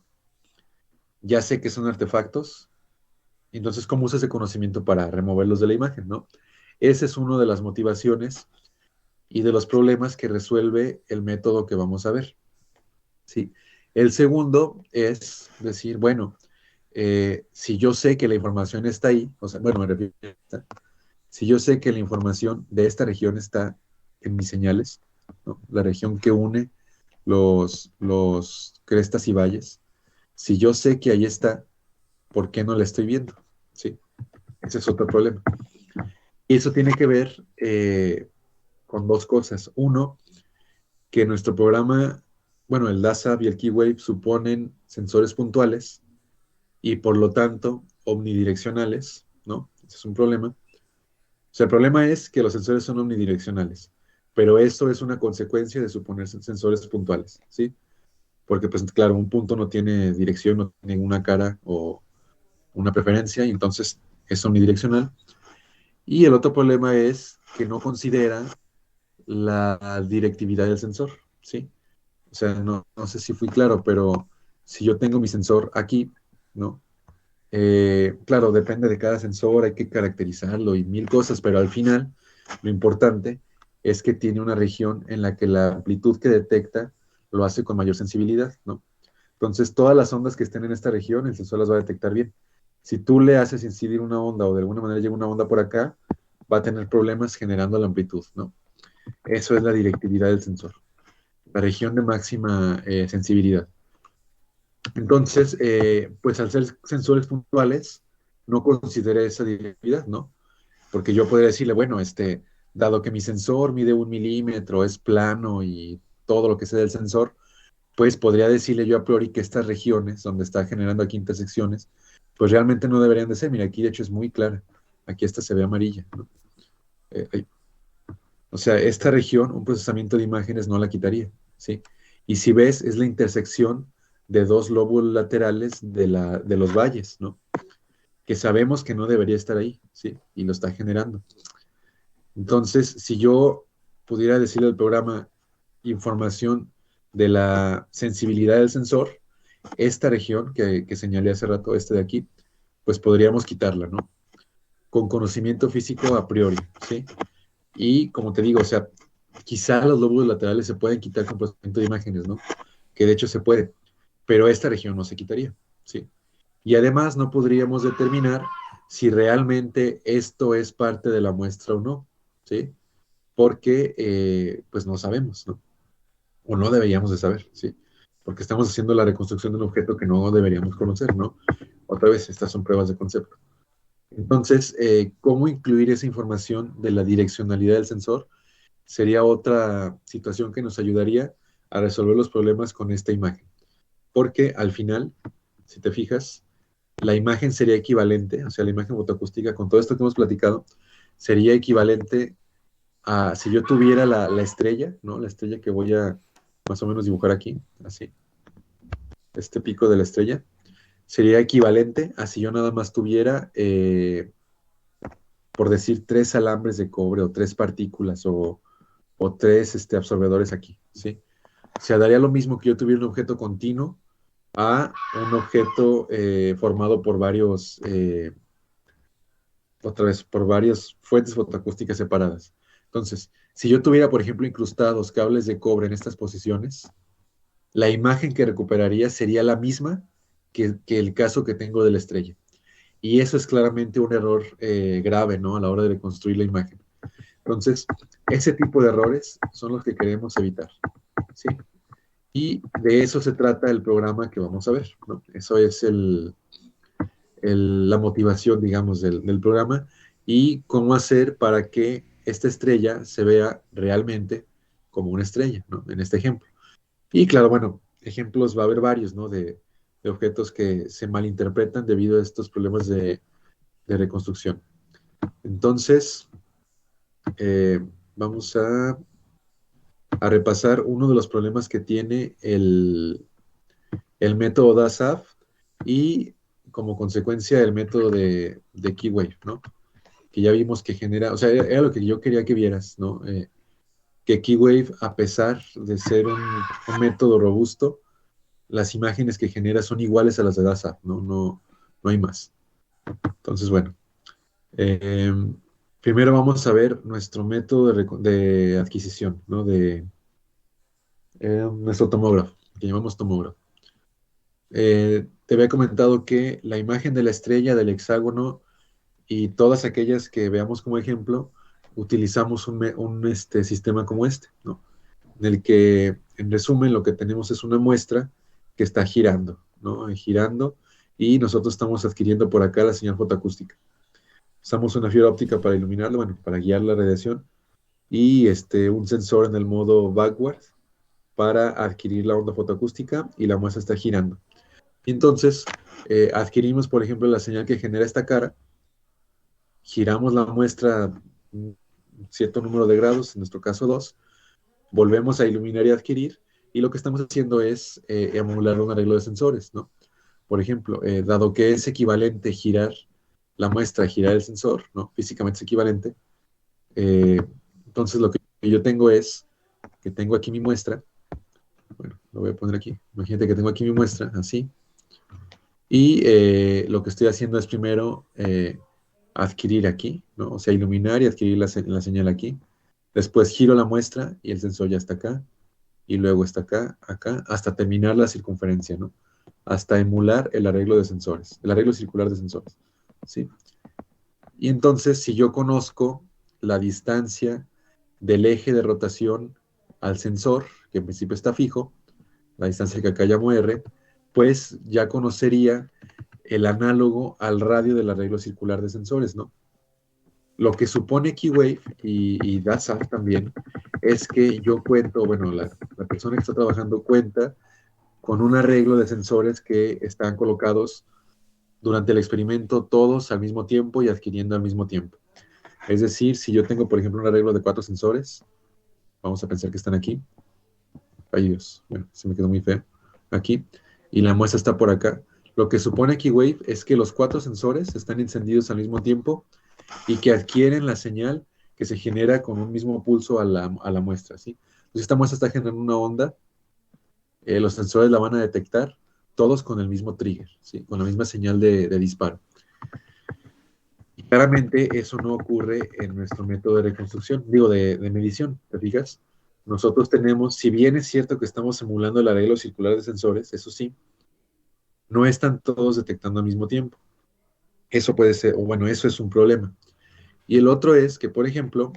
ya sé que son artefactos, entonces, ¿cómo uso ese conocimiento para removerlos de la imagen, no? Esa es una de las motivaciones y de los problemas que resuelve el método que vamos a ver, ¿sí? El segundo es decir, bueno, si yo sé que la información está ahí, o sea, bueno, me refiero a esta, si yo sé que la información de esta región está en mis señales, ¿no? La región que une los crestas y valles, si yo sé que ahí está, ¿por qué no la estoy viendo? ¿Sí? Ese es otro problema. Y eso tiene que ver con dos cosas. Uno, que nuestro programa, bueno, el DASAP y el Keywave suponen sensores puntuales y por lo tanto omnidireccionales, ¿no? Ese es un problema. O sea, el problema es que los sensores son omnidireccionales, pero eso es una consecuencia de suponer sensores puntuales, ¿sí? Porque, pues, claro, un punto no tiene dirección, no tiene una cara o una preferencia, y entonces es omnidireccional. Y el otro problema es que no considera la directividad del sensor, ¿sí? O sea, no sé si fui claro, pero si yo tengo mi sensor aquí, ¿no? Claro, depende de cada sensor, hay que caracterizarlo y mil cosas, pero al final lo importante es que tiene una región en la que la amplitud que detecta lo hace con mayor sensibilidad, ¿no? Entonces, todas las ondas que estén en esta región, el sensor las va a detectar bien. Si tú le haces incidir una onda o de alguna manera llega una onda por acá, va a tener problemas generando la amplitud, ¿no? Eso es la directividad del sensor, la región de máxima sensibilidad. Entonces, pues al ser sensores puntuales, no consideré esa directividad, ¿no? Porque yo podría decirle, bueno, dado que mi sensor mide 1 milímetro, es plano y todo lo que sea del sensor, pues podría decirle yo a priori que estas regiones donde está generando aquí intersecciones, pues realmente no deberían de ser. Mira, aquí de hecho es muy clara. Aquí esta se ve amarilla, ¿no? Eh, o sea, esta región, un procesamiento de imágenes no la quitaría, ¿sí? Y si ves, es la intersección de dos lóbulos laterales de los valles, ¿no? Que sabemos que no debería estar ahí, ¿sí? Y lo está generando. Entonces, si yo pudiera decirle al programa información de la sensibilidad del sensor, esta región que señalé hace rato, de aquí, pues podríamos quitarla, ¿no? Con conocimiento físico a priori, ¿sí? Y como te digo, o sea, quizá los lóbulos laterales se pueden quitar con procesamiento de imágenes, ¿no? Que de hecho se puede, pero esta región no se quitaría, ¿sí? Y además no podríamos determinar si realmente esto es parte de la muestra o no, ¿sí? Porque pues no sabemos, ¿no? O no deberíamos de saber, ¿sí? Porque estamos haciendo la reconstrucción de un objeto que no deberíamos conocer, ¿no? Otra vez, estas son pruebas de concepto. Entonces, ¿cómo incluir esa información de la direccionalidad del sensor? Sería otra situación que nos ayudaría a resolver los problemas con esta imagen. Porque al final, si te fijas, la imagen sería equivalente, o sea, la imagen fotoacústica con todo esto que hemos platicado, sería equivalente a si yo tuviera la estrella, ¿no? La estrella que voy a más o menos dibujar aquí, así, este pico de la estrella, sería equivalente a si yo nada más tuviera, por decir, 3 alambres de cobre o 3 partículas o 3 absorbedores aquí, ¿sí? O sea, daría lo mismo que yo tuviera un objeto continuo a un objeto formado por otra vez, por varias fuentes fotoacústicas separadas. Entonces, si yo tuviera, por ejemplo, incrustados cables de cobre en estas posiciones, la imagen que recuperaría sería la misma que el caso que tengo de la estrella. Y eso es claramente un error grave, ¿no? A la hora de reconstruir la imagen. Entonces, ese tipo de errores son los que queremos evitar, ¿sí? Y de eso se trata el programa que vamos a ver, ¿no? Eso es la motivación, digamos, del programa y cómo hacer para que esta estrella se vea realmente como una estrella, ¿no? En este ejemplo. Y claro, bueno, ejemplos va a haber varios, ¿no? De objetos que se malinterpretan debido a estos problemas de reconstrucción. Entonces, eh, vamos a repasar uno de los problemas que tiene el método DASAF y como consecuencia el método de Keywave, ¿no? Que ya vimos que genera, o sea, era lo que yo quería que vieras, ¿no? Que Keywave, a pesar de ser un método robusto, las imágenes que genera son iguales a las de DASAF, ¿no? No hay más. Entonces, bueno, eh, primero vamos a ver nuestro método de adquisición, ¿no? Nuestro tomógrafo, que llamamos tomógrafo. Te había comentado que la imagen de la estrella, del hexágono y todas aquellas que veamos como ejemplo, utilizamos un sistema como este, ¿no? En el que, en resumen, lo que tenemos es una muestra que está girando, ¿no? Girando, y nosotros estamos adquiriendo por acá la señal fotoacústica. Usamos una fibra óptica para iluminarlo, bueno, para guiar la radiación, y un sensor en el modo backward para adquirir la onda fotoacústica y la muestra está girando. Y entonces adquirimos, por ejemplo, la señal que genera esta cara, giramos la muestra un cierto número de grados, en nuestro caso 2, volvemos a iluminar y adquirir, y lo que estamos haciendo es emular un arreglo de sensores, ¿no? Por ejemplo, dado que es equivalente girar la muestra a girar el sensor, ¿no? Físicamente es equivalente, eh, entonces lo que yo tengo es que tengo aquí mi muestra, bueno, lo voy a poner aquí, imagínate que tengo aquí mi muestra, así, y lo que estoy haciendo es primero adquirir aquí, ¿no? O sea, iluminar y adquirir la señal aquí. Después giro la muestra y el sensor ya está acá. Y luego está acá, acá, hasta terminar la circunferencia, ¿no? Hasta emular el arreglo de sensores, el arreglo circular de sensores, ¿sí? Y entonces, si yo conozco la distancia del eje de rotación al sensor, que en principio está fijo, la distancia que acá llamo R, pues ya conocería el análogo al radio del arreglo circular de sensores, ¿no? Lo que supone Keywave y DASAF también es que yo cuento, bueno, la persona que está trabajando cuenta con un arreglo de sensores que están colocados durante el experimento todos al mismo tiempo y adquiriendo al mismo tiempo. Es decir, si yo tengo, por ejemplo, un arreglo de 4 sensores, vamos a pensar que están aquí. Ay Dios, bueno, se me quedó muy feo. Aquí. Y la muestra está por acá. Lo que supone Keywave es que los 4 sensores están encendidos al mismo tiempo y que adquieren la señal que se genera con un mismo pulso a la muestra, ¿sí? Entonces esta muestra está generando una onda, los sensores la van a detectar, todos con el mismo trigger, ¿sí? Con la misma señal de disparo. Y claramente eso no ocurre en nuestro método de reconstrucción, digo, de medición, ¿te fijas? Nosotros tenemos, si bien es cierto que estamos simulando el arreglo circular de sensores, eso sí, no están todos detectando al mismo tiempo. Eso puede ser, o bueno, eso es un problema. Y el otro es que, por ejemplo,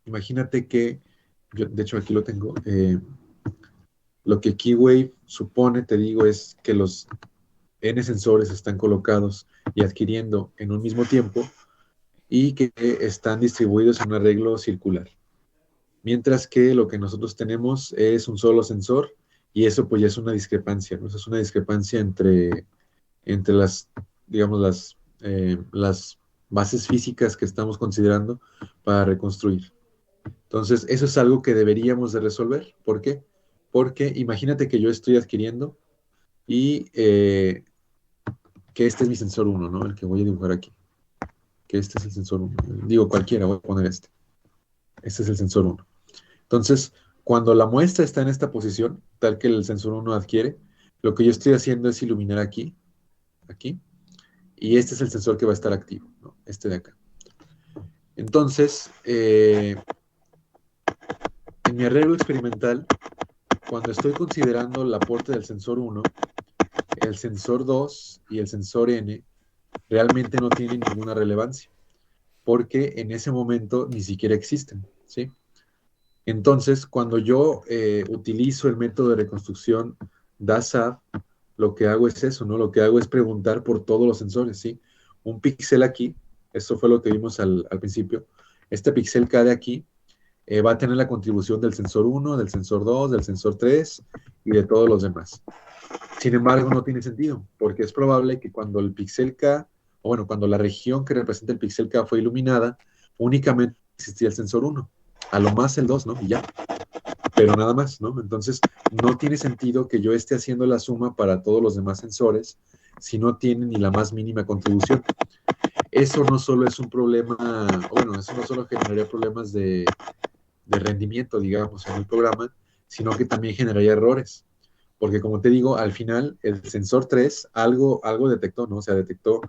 imagínate que, yo, de hecho aquí lo tengo, lo que Keywave supone, te digo, es que los N sensores están colocados y adquiriendo en un mismo tiempo y que están distribuidos en un arreglo circular. Mientras que lo que nosotros tenemos es un solo sensor y eso pues ya es una discrepancia, ¿no? Eso es una discrepancia entre las, digamos, las bases físicas que estamos considerando para reconstruir. Entonces, eso es algo que deberíamos de resolver. ¿Por qué? Porque imagínate que yo estoy adquiriendo y que este es mi sensor uno, ¿no? El que voy a dibujar aquí. Que este es el sensor uno. Digo cualquiera, voy a poner este. Este es el sensor uno. Entonces, cuando la muestra está en esta posición, tal que el sensor uno adquiere, lo que yo estoy haciendo es iluminar aquí, aquí, y este es el sensor que va a estar activo, ¿no? Este de acá. Entonces, en mi arreglo experimental, cuando estoy considerando el aporte del sensor uno, el sensor 2 y el sensor N realmente no tienen ninguna relevancia, porque en ese momento ni siquiera existen, ¿sí? Entonces, cuando yo utilizo el método de reconstrucción DASAF, lo que hago es eso, ¿no? Lo que hago es preguntar por todos los sensores, ¿sí? Un píxel aquí, eso fue lo que vimos al principio, este píxel K de aquí va a tener la contribución del sensor 1, del sensor 2, del sensor 3 y de todos los demás. Sin embargo, no tiene sentido, porque es probable que cuando el píxel K, o bueno, cuando la región que representa el píxel K fue iluminada, únicamente existía el sensor 1, a lo más el 2, ¿no? Y ya, pero nada más, ¿no? Entonces, no tiene sentido que yo esté haciendo la suma para todos los demás sensores si no tienen ni la más mínima contribución. Eso no solo es un problema, bueno, eso no solo generaría problemas de rendimiento, digamos, en el programa, sino que también generaría errores. Porque como te digo, al final el sensor 3 algo detectó, ¿no? O sea, detectó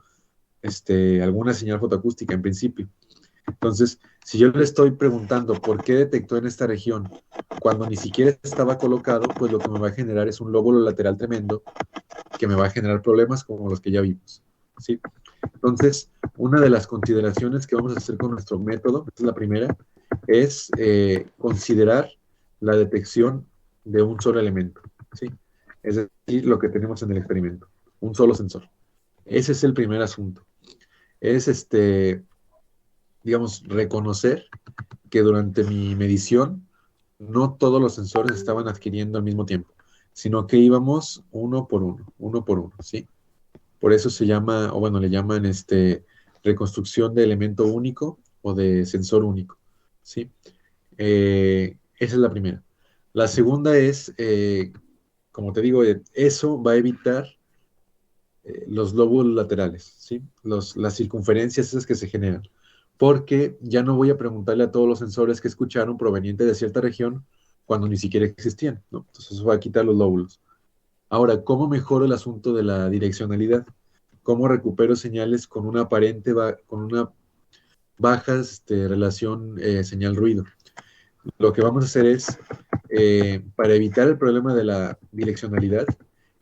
alguna señal fotoacústica en principio. Entonces, si yo le estoy preguntando por qué detectó en esta región cuando ni siquiera estaba colocado, pues lo que me va a generar es un lóbulo lateral tremendo que me va a generar problemas como los que ya vimos, ¿sí? Entonces, una de las consideraciones que vamos a hacer con nuestro método, esta es la primera, es considerar la detección de un solo elemento, ¿sí? Es decir, lo que tenemos en el experimento, un solo sensor. Ese es el primer asunto. Es digamos, reconocer que durante mi medición no todos los sensores estaban adquiriendo al mismo tiempo, sino que íbamos uno por uno, ¿sí? Por eso se llama, o bueno, le llaman reconstrucción de elemento único o de sensor único, ¿sí? Esa es la primera. La segunda es, como te digo, eso va a evitar los lóbulos laterales, ¿sí? Las circunferencias esas que se generan, porque ya no voy a preguntarle a todos los sensores que escucharon provenientes de cierta región cuando ni siquiera existían, ¿no? Entonces eso va a quitar los lóbulos. Ahora, ¿cómo mejoro el asunto de la direccionalidad? ¿Cómo recupero señales con una con una baja relación señal-ruido? Lo que vamos a hacer es, para evitar el problema de la direccionalidad,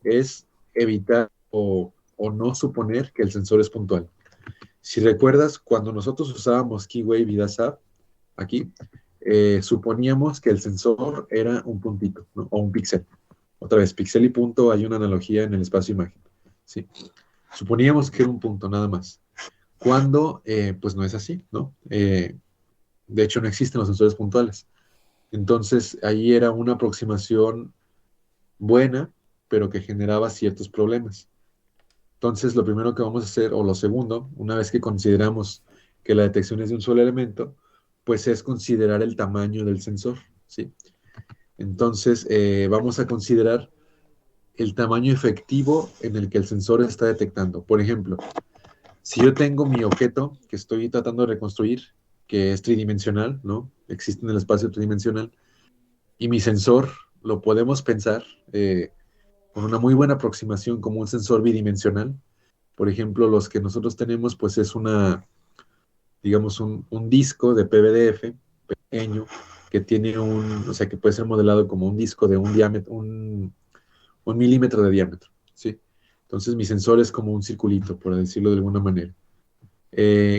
es evitar o no suponer que el sensor es puntual. Si recuerdas, cuando nosotros usábamos Keywave y DASAP, aquí, suponíamos que el sensor era un puntito, ¿no? O un píxel. Otra vez, píxel y punto, hay una analogía en el espacio-imagen. ¿Sí? Suponíamos que era un punto nada más. Cuando, pues no es así, ¿no? De hecho, no existen los sensores puntuales. Entonces, ahí era una aproximación buena, pero que generaba ciertos problemas. Entonces, lo primero que vamos a hacer, o lo segundo, una vez que consideramos que la detección es de un solo elemento, pues es considerar el tamaño del sensor, ¿sí? Entonces, vamos a considerar el tamaño efectivo en el que el sensor está detectando. Por ejemplo, si yo tengo mi objeto que estoy tratando de reconstruir, que es tridimensional, ¿no? Existe en el espacio tridimensional, y mi sensor lo podemos pensar con una muy buena aproximación como un sensor bidimensional. Por ejemplo, los que nosotros tenemos, pues es digamos, un disco de PVDF pequeño que tiene o sea, que puede ser modelado como un disco de un diámetro, un milímetro de diámetro, ¿sí? Entonces mi sensor es como un circulito, por decirlo de alguna manera.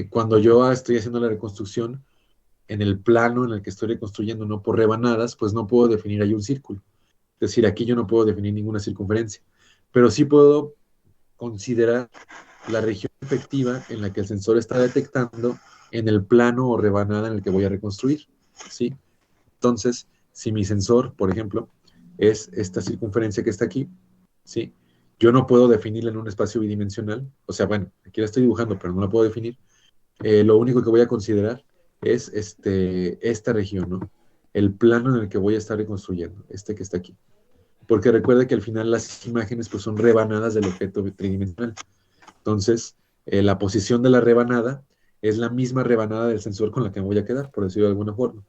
Cuando yo estoy haciendo la reconstrucción, en el plano en el que estoy reconstruyendo, no por rebanadas, pues no puedo definir ahí un círculo. Es decir, aquí yo no puedo definir ninguna circunferencia, pero sí puedo considerar la región efectiva en la que el sensor está detectando en el plano o rebanada en el que voy a reconstruir, ¿sí? Entonces, si mi sensor, por ejemplo, es esta circunferencia que está aquí, ¿sí? Yo no puedo definirla en un espacio bidimensional, o sea, bueno, aquí la estoy dibujando, pero no la puedo definir. Lo único que voy a considerar es esta región, ¿no? El plano en el que voy a estar reconstruyendo, este que está aquí. Porque recuerda que al final las imágenes pues, son rebanadas del objeto tridimensional. Entonces, la posición de la rebanada es la misma rebanada del sensor con la que me voy a quedar, por decirlo de alguna forma.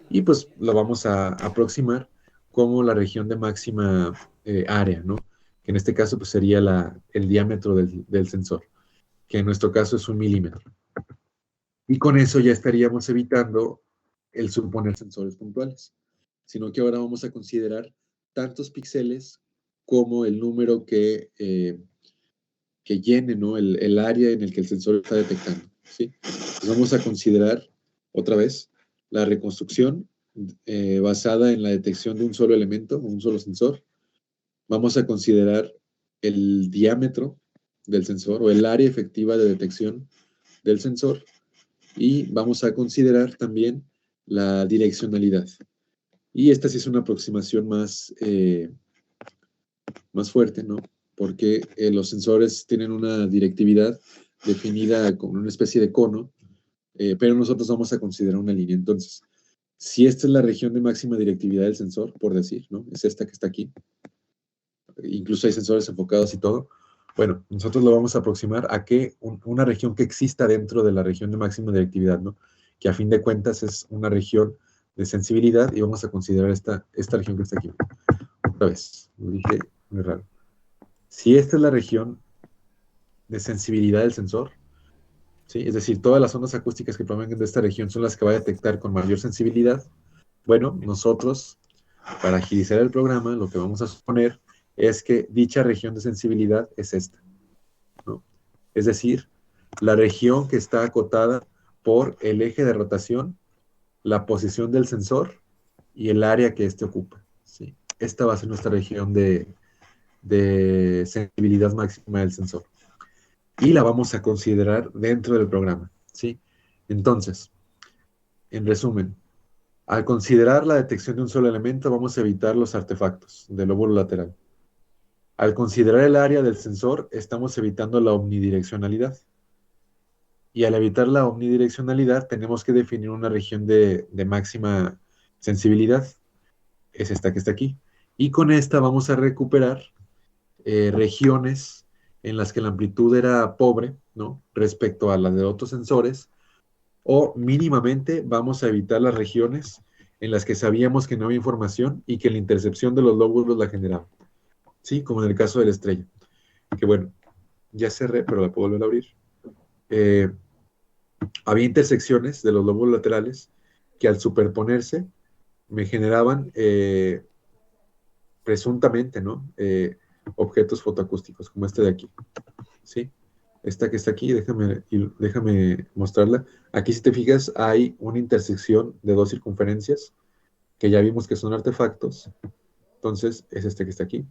Y pues lo vamos a aproximar como la región de máxima área, ¿no? Que en este caso pues, sería el diámetro del sensor, que en nuestro caso es 1 milímetro. Y con eso ya estaríamos evitando el suponer sensores puntuales, sino que ahora vamos a considerar tantos píxeles como el número que llene, ¿no? El área en el que el sensor está detectando, ¿sí? Entonces vamos a considerar otra vez la reconstrucción basada en la detección de un solo elemento, un solo sensor. Vamos a considerar el diámetro del sensor o el área efectiva de detección del sensor y vamos a considerar también la direccionalidad. Y esta sí es una aproximación más fuerte, ¿no? Porque los sensores tienen una directividad definida con una especie de cono, pero nosotros vamos a considerar una línea. Entonces, si esta es la región de máxima directividad del sensor, por decir, ¿no? Es esta que está aquí. Incluso hay sensores enfocados y todo. Bueno, nosotros lo vamos a aproximar a que una región que exista dentro de la región de máxima directividad, ¿no? Que a fin de cuentas es una región de sensibilidad y vamos a considerar esta región que está aquí. Otra vez, lo dije muy raro. Si esta es la región de sensibilidad del sensor, ¿sí? Es decir, todas las ondas acústicas que provengan de esta región son las que va a detectar con mayor sensibilidad. Bueno, nosotros, para agilizar el programa, lo que vamos a suponer es que dicha región de sensibilidad es esta, ¿no? Es decir, la región que está acotada por el eje de rotación, la posición del sensor y el área que éste ocupa, ¿sí? Esta va a ser nuestra región de sensibilidad máxima del sensor. Y la vamos a considerar dentro del programa, ¿sí? Entonces, en resumen, al considerar la detección de un solo elemento, vamos a evitar los artefactos del lóbulo lateral. Al considerar el área del sensor, estamos evitando la omnidireccionalidad. Y al evitar la omnidireccionalidad, tenemos que definir una región de máxima sensibilidad. Es esta que está aquí. Y con esta vamos a recuperar regiones en las que la amplitud era pobre, ¿no? Respecto a la de otros sensores, o mínimamente vamos a evitar las regiones en las que sabíamos que no había información y que la intercepción de los lóbulos la generaba. ¿Sí? Como en el caso de la estrella. Que bueno, ya cerré, pero la puedo volver a abrir. Eh, Había intersecciones de los lóbulos laterales que al superponerse me generaban presuntamente, ¿no? Objetos fotoacústicos, como este de aquí, ¿sí? Esta que está aquí, déjame mostrarla. Aquí, si te fijas, hay una intersección de dos circunferencias que ya vimos que son artefactos. Entonces, es este que está aquí.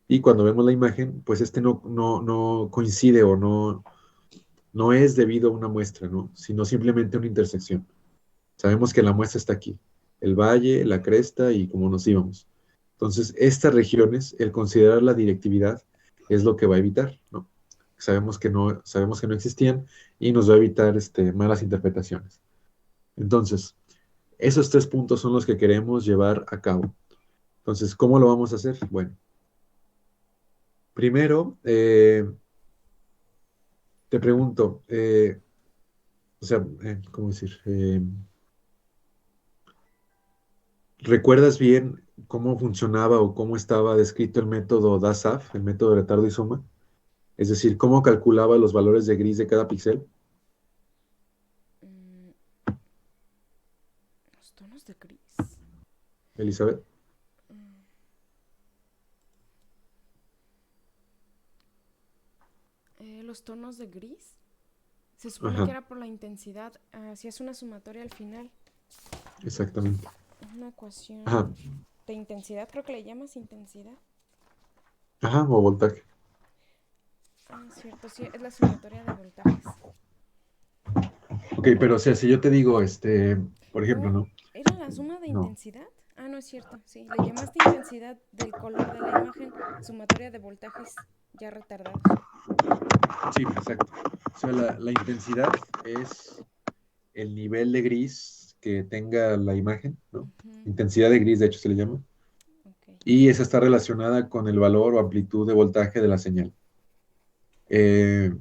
Y cuando vemos la imagen, pues este no coincide o no es debido a una muestra, ¿no? Sino simplemente una intersección. Sabemos que la muestra está aquí, el valle, la cresta y cómo nos íbamos. Entonces, estas regiones, el considerar la directividad es lo que va a evitar, ¿no? Sabemos que no existían y nos va a evitar malas interpretaciones. Entonces, esos tres puntos son los que queremos llevar a cabo. Entonces, ¿cómo lo vamos a hacer? Bueno, primero, te pregunto, o sea, ¿cómo decir? ¿Recuerdas bien cómo funcionaba o cómo estaba descrito el método DASAF, el método de retardo y suma? Es decir, cómo calculaba los valores de gris de cada píxel. Mm, los tonos de gris. Elizabeth. Mm, los tonos de gris. Se supone que Ajá, era por la intensidad. Hacías una sumatoria al final. exactamente. Una ecuación Ajá, de intensidad, creo que le llamas intensidad. ajá, o voltaje. Cierto, sí, es la sumatoria de voltajes. Ok, pero o sea, si yo te digo, por ejemplo, Oh, ¿no? ¿era la suma de No. intensidad? No es cierto. Sí, le llamaste intensidad del color de la imagen, sumatoria de voltajes ya retardados. Sí, exacto. O sea, la intensidad es el nivel de gris que tenga la imagen, ¿no? Ujú, Intensidad de gris, de hecho, se le llama. ok. Y esa está relacionada con el valor o amplitud de voltaje de la señal. Eh,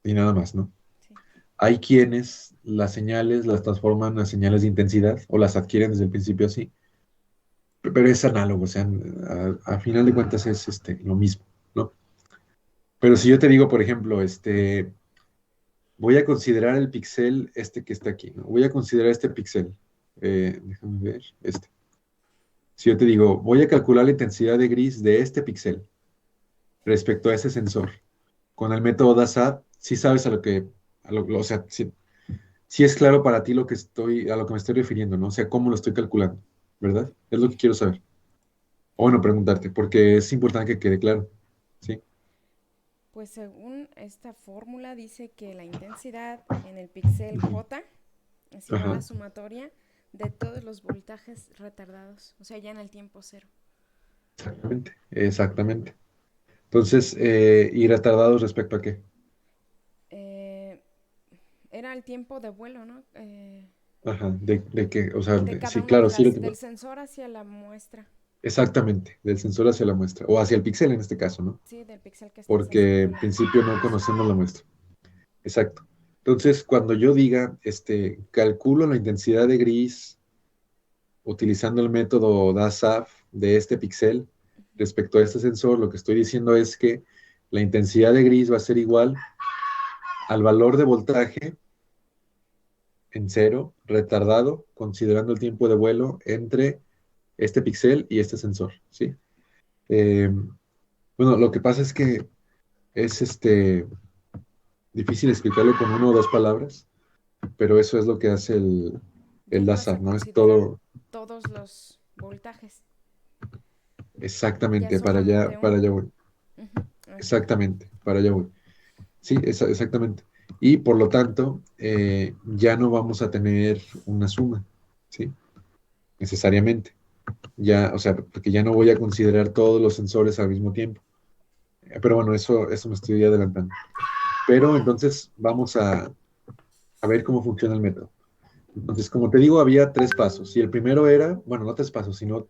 y nada más, ¿no? Sí. Hay quienes las señales las transforman a señales de intensidad o las adquieren desde el principio así, pero es análogo, o sea, a final de cuentas es lo mismo, ¿no? Pero si yo te digo, por ejemplo, voy a considerar el píxel que está aquí, ¿no? Voy a considerar este píxel, déjame ver, este. Si yo te digo, voy a calcular la intensidad de gris de este píxel respecto a ese sensor, con el método DASAP, sí sabes o sea, si es claro para ti a lo que me estoy refiriendo, ¿no? O sea, cómo lo estoy calculando, ¿verdad? Es lo que quiero saber. O bueno, preguntarte, porque es importante que quede claro, ¿sí? Pues según esta fórmula dice que la intensidad en el píxel Ujú. J es igual a Ajá, sumatoria de todos los voltajes retardados, o sea, ya en el tiempo cero. exactamente, exactamente. Entonces, ¿y retardados respecto a qué? Eh, Era el tiempo de vuelo, ¿no? Ajá, de qué, o sea, De cada sí, una claro, de sí lo las, del entiendo. sensor hacia la muestra. Exactamente, del sensor hacia la muestra, o hacia el píxel en este caso, ¿no? Sí, del píxel que estás Porque haciendo en la principio no medición. conocemos la muestra. Exacto. Entonces, cuando yo diga, calculo la intensidad de gris utilizando el método DASAF de este píxel respecto a este sensor, lo que estoy diciendo es que la intensidad de gris va a ser igual al valor de voltaje en cero, retardado, considerando el tiempo de vuelo entre este píxel y este sensor, ¿sí? Eh, bueno, lo que pasa es que es difícil explicarlo con una o dos palabras, pero eso es lo que hace Ya el ibas a DASAF, ¿no? Es considerar todo todos los voltajes, ya exactamente solamente para uno. allá voy. Ujú, ok. Exactamente, para allá voy. Sí, exactamente. y por lo tanto ya no vamos a tener una suma, ¿sí? Necesariamente. Ya, o sea, porque ya no voy a considerar todos los sensores al mismo tiempo. Pero bueno, eso me estoy adelantando. Pero entonces vamos a ver cómo funciona el método. Entonces, como te digo, había tres pasos. Y el primero era, bueno, no tres pasos, sino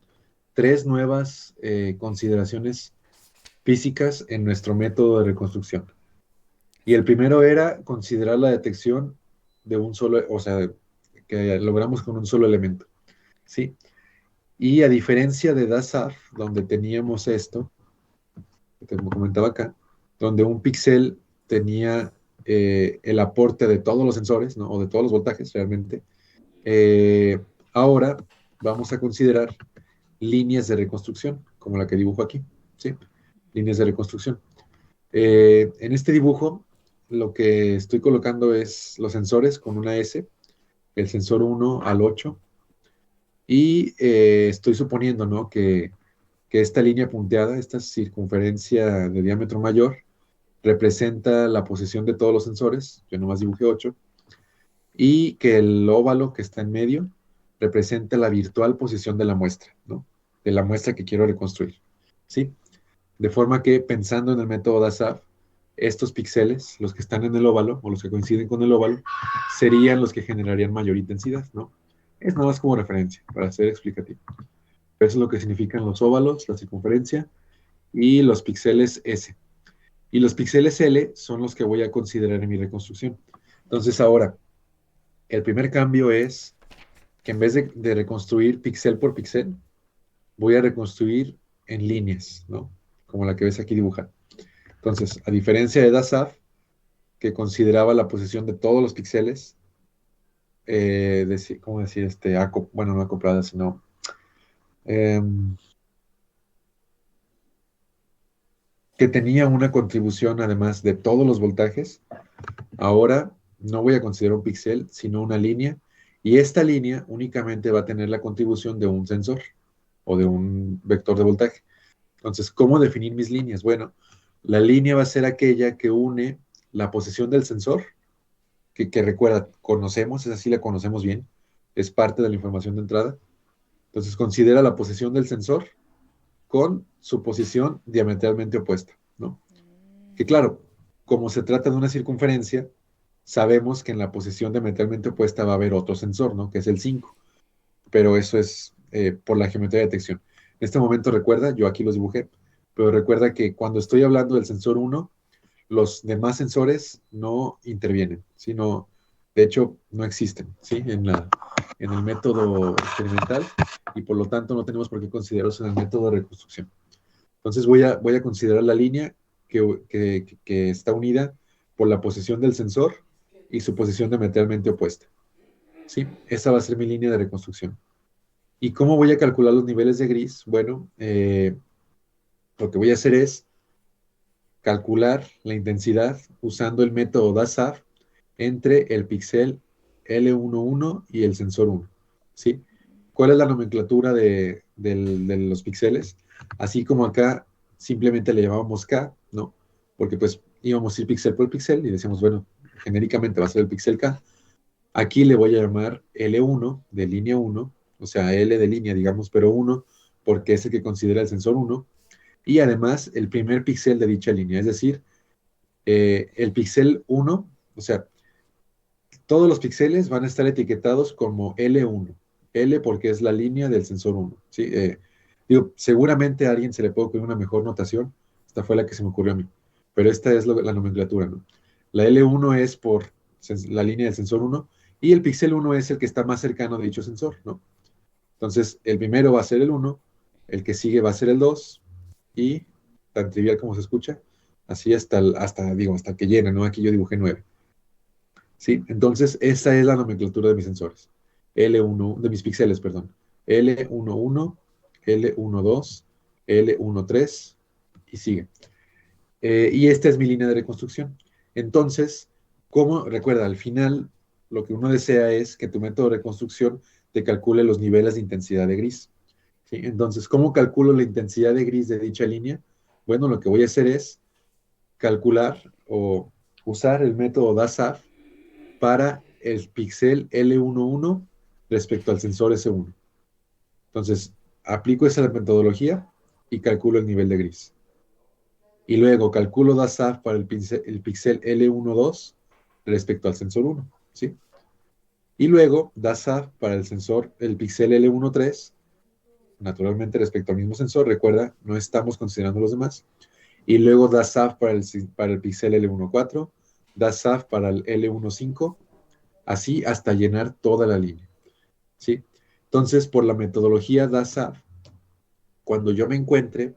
tres nuevas consideraciones físicas en nuestro método de reconstrucción. Y el primero era considerar la detección de un solo, o sea, que logramos con un solo elemento, ¿sí? Y a diferencia de DASAF, donde teníamos esto, que te comentaba acá, donde un píxel tenía el aporte de todos los sensores, ¿no? O de todos los voltajes realmente, eh, ahora vamos a considerar líneas de reconstrucción, como la que dibujo aquí, ¿sí? Líneas de reconstrucción. En este dibujo, lo que estoy colocando es los sensores con una S, el sensor 1 al 8, y estoy suponiendo, ¿no? Que esta línea punteada, esta circunferencia de diámetro mayor, representa la posición de todos los sensores, yo nomás dibujé 8, y que el óvalo que está en medio representa la virtual posición de la muestra, ¿no? De la muestra que quiero reconstruir, ¿sí? De forma que pensando en el método DASAF, estos píxeles, los que están en el óvalo o los que coinciden con el óvalo, serían los que generarían mayor intensidad, ¿no? Es nada más como referencia, para ser explicativo. Eso es lo que significan los óvalos, la circunferencia y los píxeles S. Y los píxeles L son los que voy a considerar en mi reconstrucción. Entonces ahora, el primer cambio es que en vez de reconstruir píxel por píxel, voy a reconstruir en líneas, ¿no? Como la que ves aquí dibujada. Entonces, a diferencia de DASAF, que consideraba la posición de todos los píxeles, ¿cómo decir? Bueno, no acopladas, sino eh, que tenía una contribución además de todos los voltajes. Ahora no voy a considerar un píxel, sino una línea, y esta línea únicamente va a tener la contribución de un sensor o de un vector de voltaje. Entonces, ¿cómo definir mis líneas? Bueno, la línea va a ser aquella que une la posición del sensor, que recuerda, conocemos, esa sí la conocemos bien, es parte de la información de entrada. Entonces, considera la posición del sensor con su posición diametralmente opuesta, ¿no? Que claro, como se trata de una circunferencia, sabemos que en la posición diametralmente opuesta va a haber otro sensor, ¿no? Que es el 5, pero eso es por la geometría de detección. En este momento recuerda, yo aquí los dibujé, pero recuerda que cuando estoy hablando del sensor 1, los demás sensores no intervienen, sino, de hecho, no existen, ¿sí? En el método experimental y por lo tanto no tenemos por qué considerarlos en el método de reconstrucción. Entonces voy a considerar la línea que está unida por la posición del sensor y su posición diametralmente opuesta, ¿sí? Esa va a ser mi línea de reconstrucción. ¿Y cómo voy a calcular los niveles de gris? Bueno, lo que voy a hacer es calcular la intensidad usando el método DASAF entre el píxel L11 y el sensor 1, ¿sí? ¿Cuál es la nomenclatura de los píxeles? Así como acá simplemente le llamábamos K, ¿no? Porque pues íbamos a ir píxel por píxel y decíamos, bueno, genéricamente va a ser el píxel K. Aquí le voy a llamar L1 de línea 1, o sea, L de línea, digamos, pero 1, porque es el que considera el sensor 1, y además el primer píxel de dicha línea, es decir, el píxel 1, o sea, todos los píxeles van a estar etiquetados como L1. L porque es la línea del sensor 1. ¿Sí? Digo, seguramente a alguien se le puede ocurrir una mejor notación. Esta fue la que se me ocurrió a mí. Pero esta es la nomenclatura, ¿no? La L1 es por la línea del sensor 1 y el píxel 1 es el que está más cercano de dicho sensor, ¿no? Entonces, el primero va a ser el 1, el que sigue va a ser el 2 y, tan trivial como se escucha, así hasta que llena, ¿no? Aquí yo dibujé 9. ¿Sí? Entonces, esa es la nomenclatura de mis sensores. L1, de mis píxeles, perdón. L11, L12, L13 y sigue. Y esta es mi línea de reconstrucción. Entonces, ¿cómo? Recuerda, al final, lo que uno desea es que tu método de reconstrucción te calcule los niveles de intensidad de gris. ¿Sí? Entonces, ¿cómo calculo la intensidad de gris de dicha línea? Bueno, lo que voy a hacer es calcular o usar el método DASAF para el píxel L11 respecto al sensor S1. Entonces, aplico esa metodología y calculo el nivel de gris. Y luego calculo DASAF para el píxel L12 respecto al sensor 1, ¿sí? Y luego DASAF para el sensor, el píxel L13, naturalmente respecto al mismo sensor, recuerda, no estamos considerando los demás. Y luego DASAF para el píxel L14, DASAF para el L15, así hasta llenar toda la línea, ¿sí? Entonces, por la metodología DASAF, cuando yo me encuentre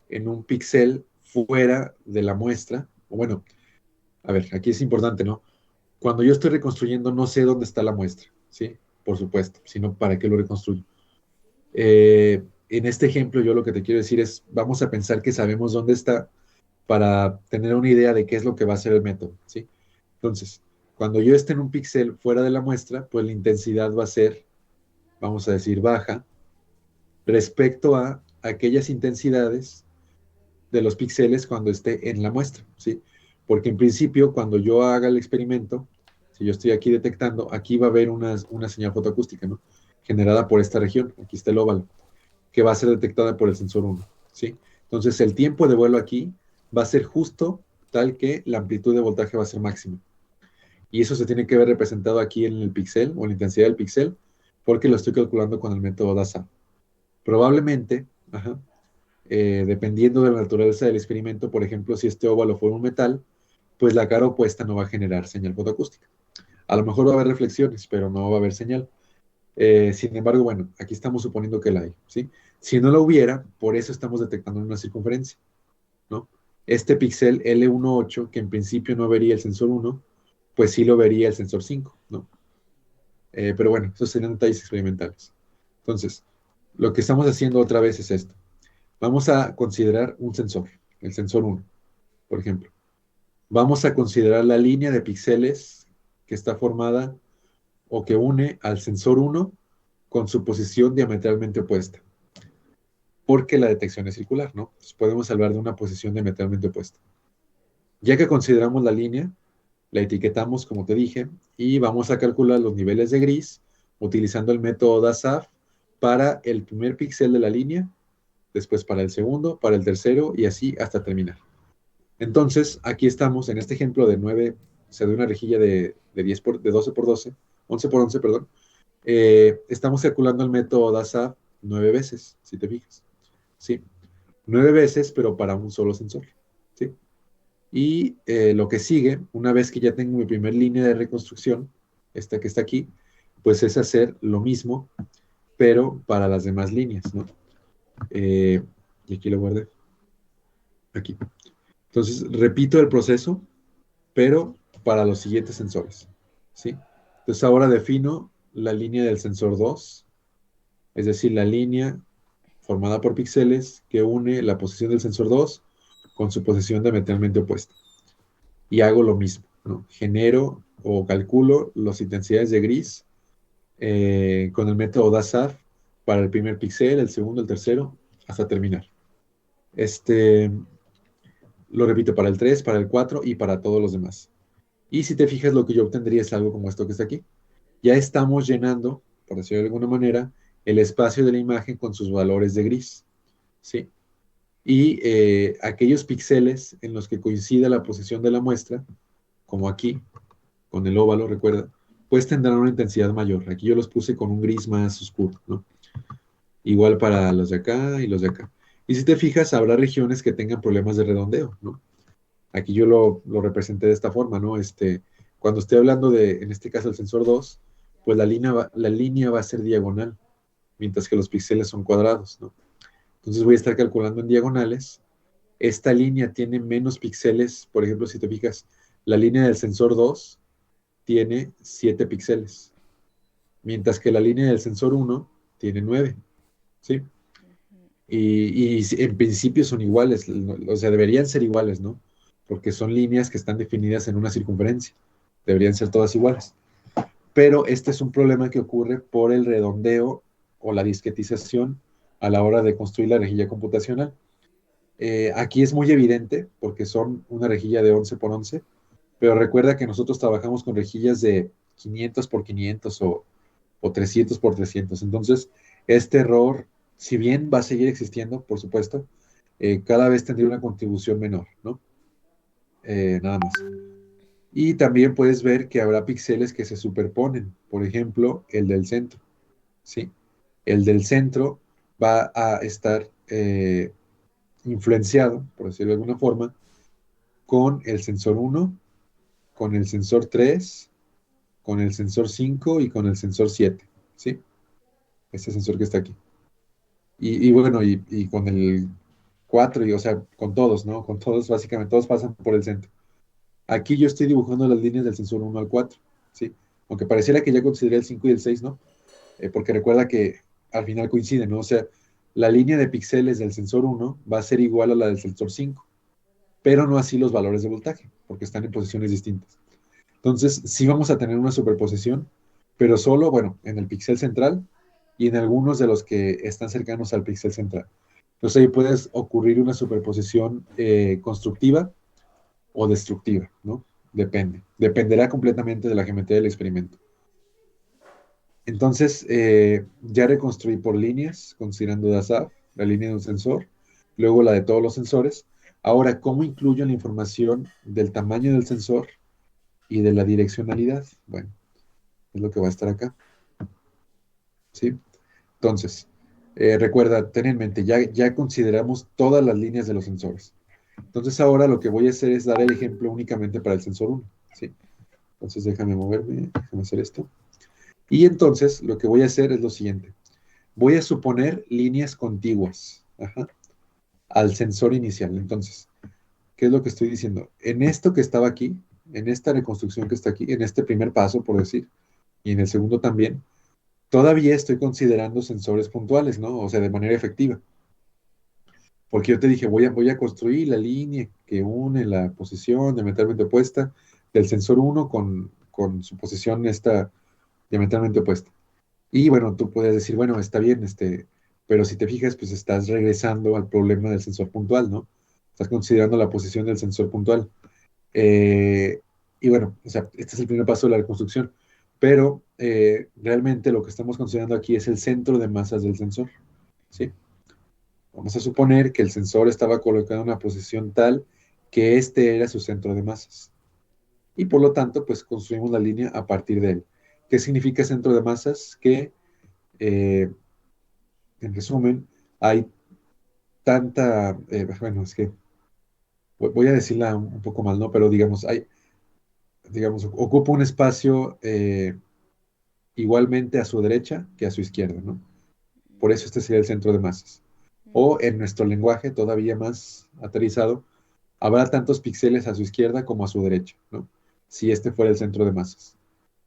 en un píxel fuera de la muestra, o bueno, a ver, aquí es importante, ¿no? Cuando yo estoy reconstruyendo, no sé dónde está la muestra, ¿sí? Por supuesto, sino para qué lo reconstruyo. En este ejemplo, yo lo que te quiero decir es, vamos a pensar que sabemos dónde está para tener una idea de qué es lo que va a ser el método, ¿sí? Entonces, cuando yo esté en un píxel fuera de la muestra, pues la intensidad va a ser, vamos a decir, baja respecto a aquellas intensidades de los píxeles cuando esté en la muestra, ¿sí? Porque en principio, cuando yo haga el experimento, si yo estoy aquí detectando, aquí va a haber una señal fotoacústica, ¿no? Generada por esta región, aquí está el óvalo, que va a ser detectada por el sensor 1, ¿sí? Entonces, el tiempo de vuelo aquí va a ser justo tal que la amplitud de voltaje va a ser máxima. Y eso se tiene que ver representado aquí en el píxel o en la intensidad del píxel, porque lo estoy calculando con el método DASA. Probablemente, dependiendo de la naturaleza del experimento, por ejemplo, si este óvalo fuera un metal, pues la cara opuesta no va a generar señal fotoacústica. A lo mejor va a haber reflexiones, pero no va a haber señal. Sin embargo, bueno, aquí estamos suponiendo que la hay, ¿sí? Si no la hubiera, por eso estamos detectando una circunferencia, ¿no? Este píxel L18, que en principio no vería el sensor 1, pues sí lo vería el sensor 5, ¿no? Pero bueno, esos serían detalles experimentales. Entonces, lo que estamos haciendo otra vez es esto. Vamos a considerar un sensor, el sensor 1, por ejemplo. Vamos a considerar la línea de píxeles que está formada o que une al sensor 1 con su posición diametralmente opuesta, porque la detección es circular, ¿no? Entonces podemos hablar de una posición diametralmente opuesta. Ya que consideramos la línea, la etiquetamos, como te dije, y vamos a calcular los niveles de gris utilizando el método DASAF para el primer píxel de la línea, después para el segundo, para el tercero y así hasta terminar. Entonces, aquí estamos en este ejemplo de 9, o sea, de una rejilla de 10 de 12 por 12, 11 por 11, perdón. Estamos calculando el método DASAF 9 veces, si te fijas. ¿Sí? 9 veces, pero para un solo sensor. ¿Sí? Y lo que sigue, una vez que ya tengo mi primer línea de reconstrucción, esta que está aquí, pues es hacer lo mismo, pero para las demás líneas, ¿no? Y aquí lo guardé. Aquí. Entonces, repito el proceso, pero para los siguientes sensores, ¿sí? Entonces, ahora defino la línea del sensor 2, es decir, la línea formada por píxeles que une la posición del sensor 2 con su posición diametralmente opuesta. Y hago lo mismo, ¿no? Genero o calculo las intensidades de gris con el método DASAF para el primer píxel, el segundo, el tercero, hasta terminar. Lo repito para el 3, para el 4 y para todos los demás. Y si te fijas, lo que yo obtendría es algo como esto que está aquí. Ya estamos llenando, por decirlo de alguna manera, el espacio de la imagen con sus valores de gris, ¿sí? Y aquellos píxeles en los que coincida la posición de la muestra, como aquí, con el óvalo, recuerda, pues tendrán una intensidad mayor. Aquí yo los puse con un gris más oscuro, ¿no? Igual para los de acá y los de acá. Y si te fijas, habrá regiones que tengan problemas de redondeo, ¿no? Aquí yo lo representé de esta forma, ¿no? Cuando estoy hablando de, en este caso, el sensor 2, pues la línea va a ser diagonal, mientras que los píxeles son cuadrados, ¿no? Entonces voy a estar calculando en diagonales. Esta línea tiene menos píxeles, por ejemplo, si te fijas, la línea del sensor 2 tiene 7 píxeles, mientras que la línea del sensor 1 tiene 9, ¿sí? Y en principio son iguales, o sea, deberían ser iguales, ¿no? Porque son líneas que están definidas en una circunferencia. Deberían ser todas iguales. Pero este es un problema que ocurre por el redondeo o la discretización a la hora de construir la rejilla computacional. Aquí es muy evidente porque son una rejilla de 11 por 11, pero recuerda que nosotros trabajamos con rejillas de 500 por 500 o 300 por 300. Entonces, este error, si bien va a seguir existiendo, por supuesto, cada vez tendría una contribución menor, ¿no? Nada más. Y también puedes ver que habrá píxeles que se superponen. Por ejemplo, el del centro, ¿sí? El del centro va a estar influenciado, por decirlo de alguna forma, con el sensor uno, con el sensor 3, con el sensor 5 y con el sensor 7, ¿sí? Este sensor que está aquí. Y bueno, y con el 4 y o sea, con todos, ¿no? Con todos, básicamente, todos pasan por el centro. Aquí yo estoy dibujando las líneas del sensor uno al 4, ¿sí? Aunque pareciera que ya consideré el 5 y el 6, ¿no? Porque recuerda que al final coinciden, ¿no? O sea, la línea de píxeles del sensor uno va a ser igual a la del sensor 5, pero no así los valores de voltaje, porque están en posiciones distintas. Entonces, sí vamos a tener una superposición, pero solo, bueno, en el píxel central y en algunos de los que están cercanos al píxel central. Entonces ahí puede ocurrir una superposición constructiva o destructiva, ¿no? Depende. Dependerá completamente de la geometría del experimento. Entonces, ya reconstruí por líneas, considerando DASAF, la línea de un sensor, luego la de todos los sensores. Ahora, ¿cómo incluyo la información del tamaño del sensor y de la direccionalidad? Bueno, es lo que va a estar acá, ¿sí? Entonces, recuerda, ten en mente, ya consideramos todas las líneas de los sensores. Entonces, ahora lo que voy a hacer es dar el ejemplo únicamente para el sensor uno, ¿sí? Entonces, déjame moverme, déjame hacer esto. Y entonces, lo que voy a hacer es lo siguiente. Voy a suponer líneas contiguas, ajá, al sensor inicial. Entonces, ¿qué es lo que estoy diciendo? En esto que estaba aquí, en esta reconstrucción que está aquí, en este primer paso, por decir, y en el segundo también, todavía estoy considerando sensores puntuales, ¿no? O sea, de manera efectiva. Porque yo te dije, voy a construir la línea que une la posición diametralmente opuesta del sensor uno con su posición esta diametralmente opuesta. Y bueno, tú puedes decir, bueno, está bien, pero si te fijas, pues estás regresando al problema del sensor puntual, ¿no? Estás considerando la posición del sensor puntual. Eh, y bueno, o sea, este es el primer paso de la reconstrucción, pero realmente lo que estamos considerando aquí es el centro de masas del sensor, ¿sí? Vamos a suponer que el sensor estaba colocado en una posición tal que este era su centro de masas. Y por lo tanto, pues construimos la línea a partir de él. ¿Qué significa centro de masas? Que, eh, en resumen, hay tanta, bueno, es que voy a decirla un poco mal, ¿no? Pero digamos, ocupa un espacio igualmente a su derecha que a su izquierda, ¿no? Por eso este sería el centro de masas. O en nuestro lenguaje todavía más aterrizado, habrá tantos píxeles a su izquierda como a su derecha, ¿no? Si este fuera el centro de masas.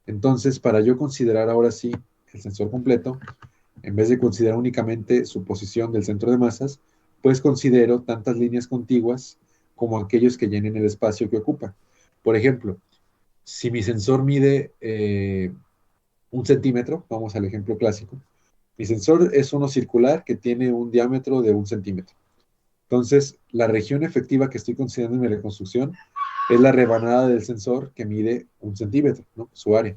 Entonces, para yo considerar ahora sí el sensor completo, en vez de considerar únicamente su posición del centro de masas, pues considero tantas líneas contiguas como aquellos que llenen el espacio que ocupa. Por ejemplo, si mi sensor mide 1 centímetro, vamos al ejemplo clásico, mi sensor es uno circular que tiene un diámetro de 1 centímetro. Entonces, la región efectiva que estoy considerando en mi reconstrucción es la rebanada del sensor que mide 1 centímetro, ¿no? Su área.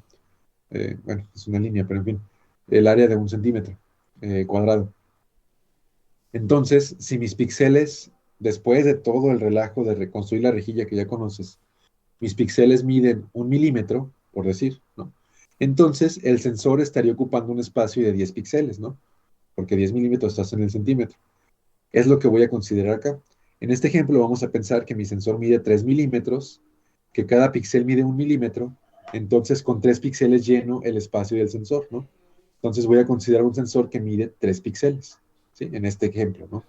Bueno, es una línea, pero en fin, el área de 1 centímetro cuadrado. Entonces, si mis píxeles, después de todo el relajo de reconstruir la rejilla que ya conoces, mis píxeles miden 1 milímetro, por decir, ¿no? Entonces, el sensor estaría ocupando un espacio de 10 píxeles, ¿no? Porque 10 milímetros estás en el centímetro. Es lo que voy a considerar acá. En este ejemplo, vamos a pensar que mi sensor mide 3 milímetros, que cada píxel mide 1 milímetro, entonces con 3 píxeles lleno el espacio del sensor, ¿no? Entonces voy a considerar un sensor que mide 3 píxeles, ¿sí? En este ejemplo, ¿no?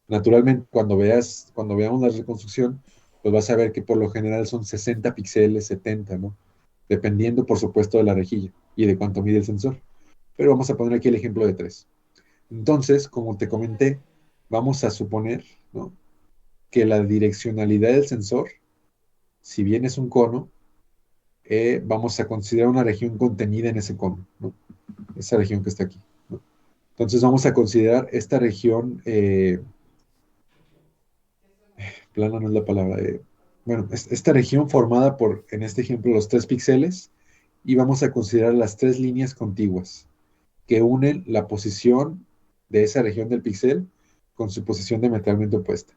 Naturalmente, cuando veamos la reconstrucción, pues vas a ver que por lo general son 60 píxeles, 70, ¿no? Dependiendo, por supuesto, de la rejilla y de cuánto mide el sensor. Pero vamos a poner aquí el ejemplo de 3. Entonces, como te comenté, vamos a suponer, ¿no?, que la direccionalidad del sensor, si bien es un cono, vamos a considerar una región contenida en ese cono, ¿no? Esa región que está aquí, ¿no? Entonces vamos a considerar esta región, plana no es la palabra, bueno, esta región formada por, en este ejemplo, los 3 píxeles, y vamos a considerar las 3 líneas contiguas que unen la posición de esa región del píxel con su posición diametralmente opuesta.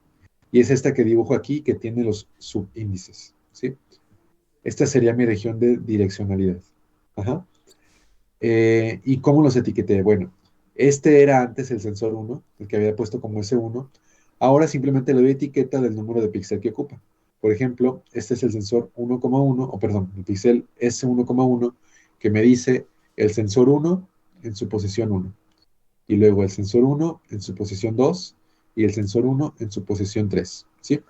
Y es esta que dibujo aquí, que tiene los subíndices, ¿sí? Esta sería mi región de direccionalidad. Ajá. ¿Y cómo los etiqueté? Bueno, este era antes el sensor 1, el que había puesto como S1. Ahora simplemente le doy etiqueta del número de píxel que ocupa. Por ejemplo, este es el sensor 1,1, o perdón, el píxel S1,1, que me dice el sensor 1 en su posición 1, y luego el sensor 1 en su posición 2, y el sensor 1 en su posición 3, ¿sí?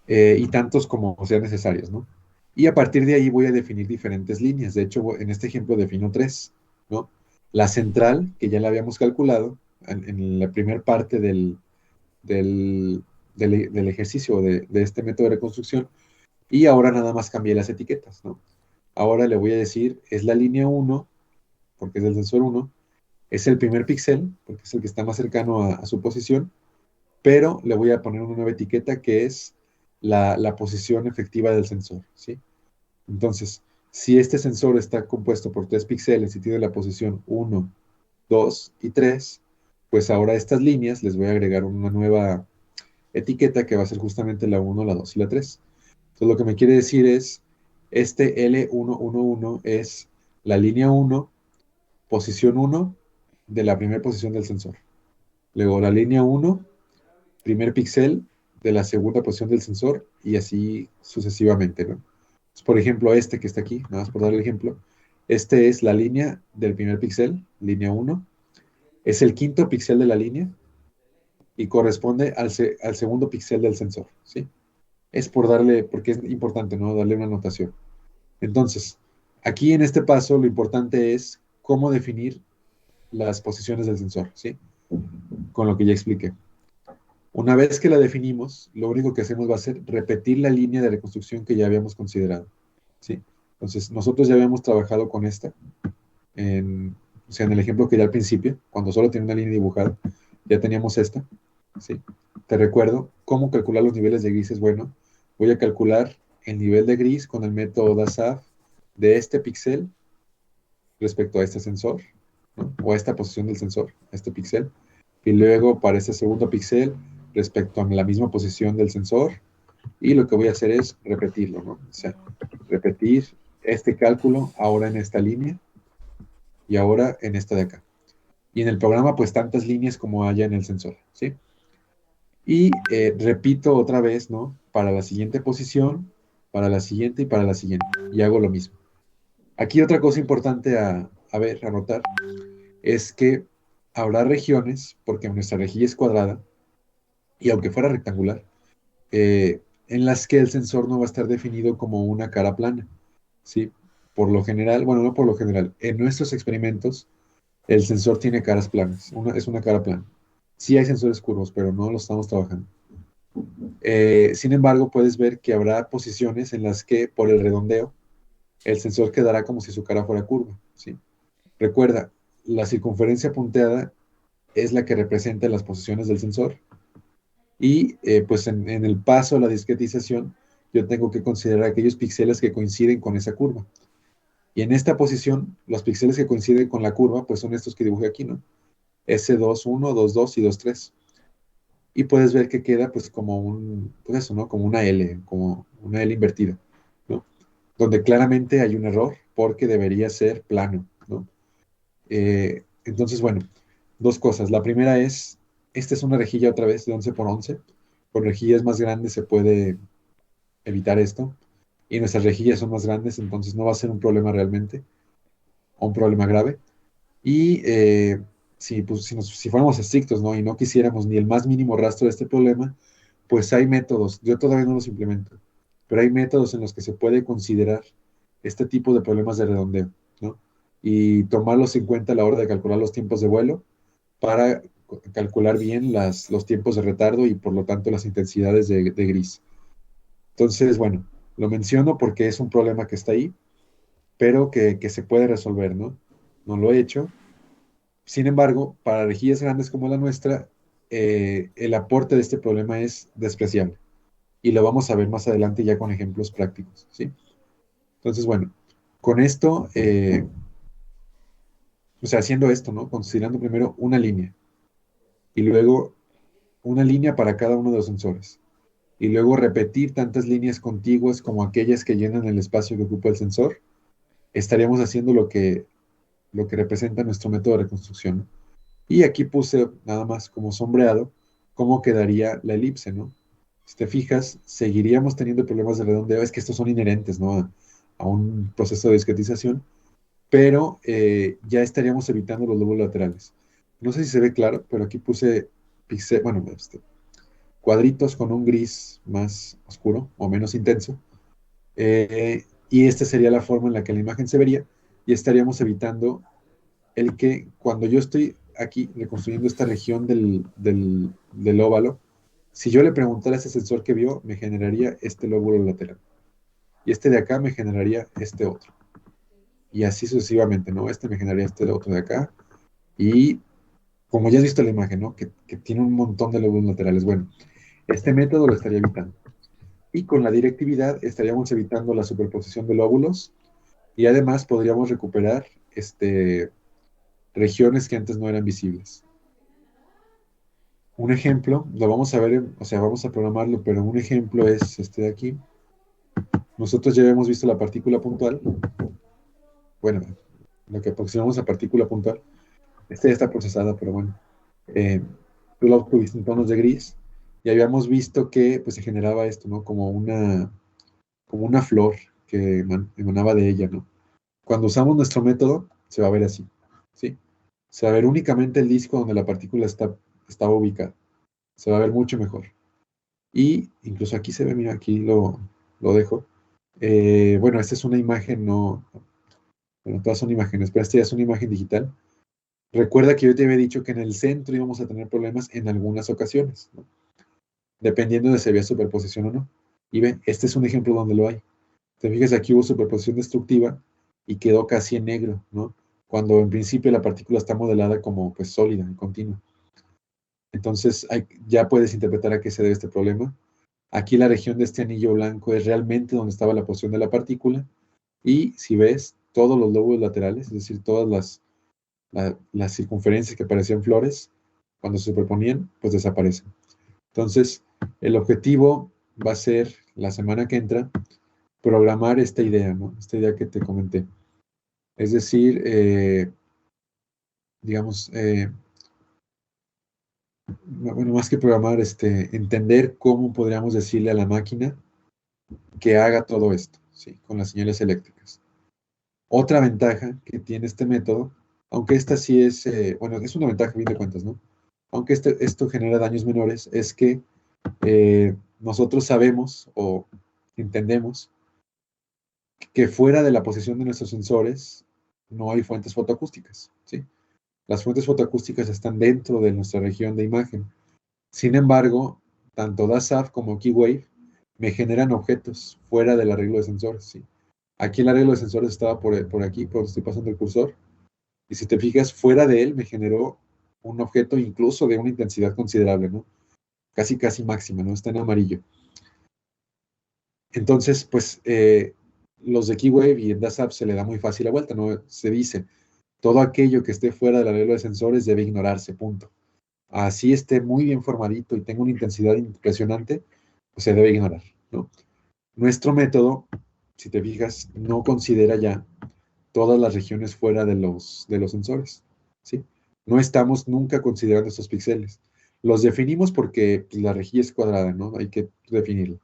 Y tantos como sean necesarios, ¿no? Y a partir de ahí voy a definir diferentes líneas. De hecho, en este ejemplo defino 3, ¿no? La central, que ya la habíamos calculado en la primera parte del, del ejercicio de este método de reconstrucción, y ahora nada más cambié las etiquetas, ¿no? Ahora le voy a decir, es la línea 1, porque es del sensor 1, es el primer píxel, porque es el que está más cercano a su posición, pero le voy a poner una nueva etiqueta que es la posición efectiva del sensor, ¿sí? Entonces, si este sensor está compuesto por 3 píxeles y tiene la posición 1, 2 y 3, pues ahora a estas líneas les voy a agregar una nueva etiqueta que va a ser justamente la 1, la 2 y la 3. Entonces, lo que me quiere decir es, este L111 es la línea 1, posición 1 de la primera posición del sensor. Luego la línea 1, primer píxel de la segunda posición del sensor, y así sucesivamente, ¿no? Entonces, por ejemplo, este que está aquí, nada más por dar el ejemplo, este es la línea del primer píxel, línea 1, es el quinto píxel de la línea y corresponde al segundo píxel del sensor, ¿sí? Es por darle, porque es importante, ¿no? Darle una notación. Entonces, aquí en este paso lo importante es cómo definir las posiciones del sensor, ¿sí? Con lo que ya expliqué. Una vez que la definimos, lo único que hacemos va a ser repetir la línea de reconstrucción que ya habíamos considerado, ¿sí? Entonces, nosotros ya habíamos trabajado con esta, o sea, en el ejemplo que di al principio, cuando solo tenía una línea dibujada, ya teníamos esta, ¿sí? Te recuerdo cómo calcular los niveles de grises. Bueno, voy a calcular el nivel de gris con el método DASAF de este píxel respecto a este sensor, ¿no? O a esta posición del sensor, a este píxel, y luego para este segundo píxel respecto a la misma posición del sensor, y lo que voy a hacer es repetirlo, ¿no? O sea, repetir este cálculo ahora en esta línea y ahora en esta de acá. Y en el programa, pues tantas líneas como haya en el sensor, ¿sí? Y repito otra vez, ¿no? Para la siguiente posición, para la siguiente y para la siguiente. Y hago lo mismo. Aquí otra cosa importante a ver, a notar, es que habrá regiones, porque nuestra rejilla es cuadrada, y aunque fuera rectangular, en las que el sensor no va a estar definido como una cara plana, ¿sí? Por lo general, bueno, no por lo general, en nuestros experimentos, el sensor tiene caras planas, es una cara plana. Sí hay sensores curvos, pero no lo estamos trabajando. Sin embargo, puedes ver que habrá posiciones en las que, por el redondeo, el sensor quedará como si su cara fuera curva, ¿sí? Recuerda, la circunferencia punteada es la que representa las posiciones del sensor, y pues en el paso a la discretización yo tengo que considerar aquellos píxeles que coinciden con esa curva. Y en esta posición, los píxeles que coinciden con la curva, pues son estos que dibujé aquí, ¿no? S21, 22 y 23. Y puedes ver que queda pues como pues eso, ¿no? Como una L invertida, ¿no? Donde claramente hay un error porque debería ser plano, ¿no? Entonces, bueno, dos cosas. La primera es, esta es una rejilla otra vez de 11 por 11. Con rejillas más grandes se puede evitar esto. Y nuestras rejillas son más grandes, entonces no va a ser un problema realmente, o un problema grave. Y si, pues, si fuéramos estrictos, ¿no? Y no quisiéramos ni el más mínimo rastro de este problema, pues hay métodos. Yo todavía no los implemento, pero hay métodos en los que se puede considerar este tipo de problemas de redondeo, ¿no? Y tomarlos en cuenta a la hora de calcular los tiempos de vuelo para calcular bien los tiempos de retardo y por lo tanto las intensidades de gris. Entonces, bueno, lo menciono porque es un problema que está ahí, pero que se puede resolver, ¿no? No lo he hecho. Sin embargo, para rejillas grandes como la nuestra, el aporte de este problema es despreciable. y lo vamos a ver más adelante ya con ejemplos prácticos, ¿sí? Entonces, bueno, con esto, o sea, haciendo esto, ¿no? Considerando primero una línea y luego una línea para cada uno de los sensores. Y luego repetir tantas líneas contiguas como aquellas que llenan el espacio que ocupa el sensor, estaríamos haciendo lo que representa nuestro método de reconstrucción, ¿no? Y aquí puse nada más como sombreado cómo quedaría la elipse, ¿no? Si te fijas, seguiríamos teniendo problemas de redondeo, es que estos son inherentes, ¿no? A un proceso de discretización, pero ya estaríamos evitando los lóbulos laterales. No sé si se ve claro, pero aquí puse bueno, cuadritos con un gris más oscuro o menos intenso, y esta sería la forma en la que la imagen se vería, y estaríamos evitando el que cuando yo estoy aquí reconstruyendo esta región del óvalo, si yo le preguntara a ese sensor que vio, me generaría este lóbulo lateral. Y este de acá me generaría este otro. Y así sucesivamente, ¿no? Este me generaría este otro de acá. Y como ya has visto la imagen, ¿no? Que tiene un montón de lóbulos laterales. Bueno, este método lo estaría evitando. Y con la directividad estaríamos evitando la superposición de lóbulos y además podríamos recuperar regiones que antes no eran visibles. Un ejemplo, lo vamos a ver, o sea, vamos a programarlo, pero un ejemplo es este de aquí. Nosotros ya habíamos visto la partícula puntual. Bueno, lo que aproximamos a partícula puntual. Esta ya está procesada, pero bueno. Eh, Tú lo obtuviste en tonos de gris y habíamos visto que pues, se generaba esto, ¿no? Como una flor que emanaba de ella, ¿no? Cuando usamos nuestro método, se va a ver así, ¿sí? Se va a ver únicamente el disco donde la partícula estaba ubicada. Se va a ver mucho mejor. Y incluso aquí se ve, mira, aquí lo dejo. Bueno, esta es una imagen, no, bueno, todas son imágenes, pero esta ya es una imagen digital. Recuerda que yo te había dicho que en el centro íbamos a tener problemas en algunas ocasiones, ¿no? Dependiendo de si había superposición o no. Y ven, este es un ejemplo donde lo hay. Te fijas, aquí hubo superposición destructiva y quedó casi en negro, ¿no? Cuando en principio la partícula está modelada como pues sólida y continua. Entonces ya puedes interpretar a qué se debe este problema. Aquí la región de este anillo blanco es realmente donde estaba la posición de la partícula. Y si ves, todos los lóbulos laterales, es decir, todas las circunferencias que parecían flores, cuando se superponían, pues desaparecen. Entonces, el objetivo va a ser, la semana que entra, programar esta idea, ¿no? Esta idea que te comenté. Es decir, digamos, bueno, más que programar, entender cómo podríamos decirle a la máquina que haga todo esto, ¿sí? Con las señales eléctricas. Otra ventaja que tiene este método, aunque esta sí es, bueno, es una ventaja a fin de cuentas, ¿no? Aunque esto genera daños menores, es que nosotros sabemos o entendemos que fuera de la posición de nuestros sensores no hay fuentes fotoacústicas, ¿sí? Las fuentes fotoacústicas están dentro de nuestra región de imagen. Sin embargo, tanto DASAF como Keywave me generan objetos fuera del arreglo de sensores, ¿sí? Aquí el arreglo de sensores estaba por aquí, por donde estoy pasando el cursor, y si te fijas, fuera de él me generó un objeto incluso de una intensidad considerable, ¿no? Casi, casi máxima, ¿no? Está en amarillo. Entonces, pues, los de Keywave y en DASAP se le da muy fácil la vuelta, ¿no? Se dice, todo aquello que esté fuera del arreglo de sensores debe ignorarse, punto. Así esté muy bien formadito y tenga una intensidad impresionante, pues se debe ignorar, ¿no? Nuestro método, si te fijas, no considera ya todas las regiones fuera de los sensores, ¿sí? No estamos nunca considerando estos píxeles. Los definimos porque pues, la rejilla es cuadrada, ¿no? Hay que definirlo.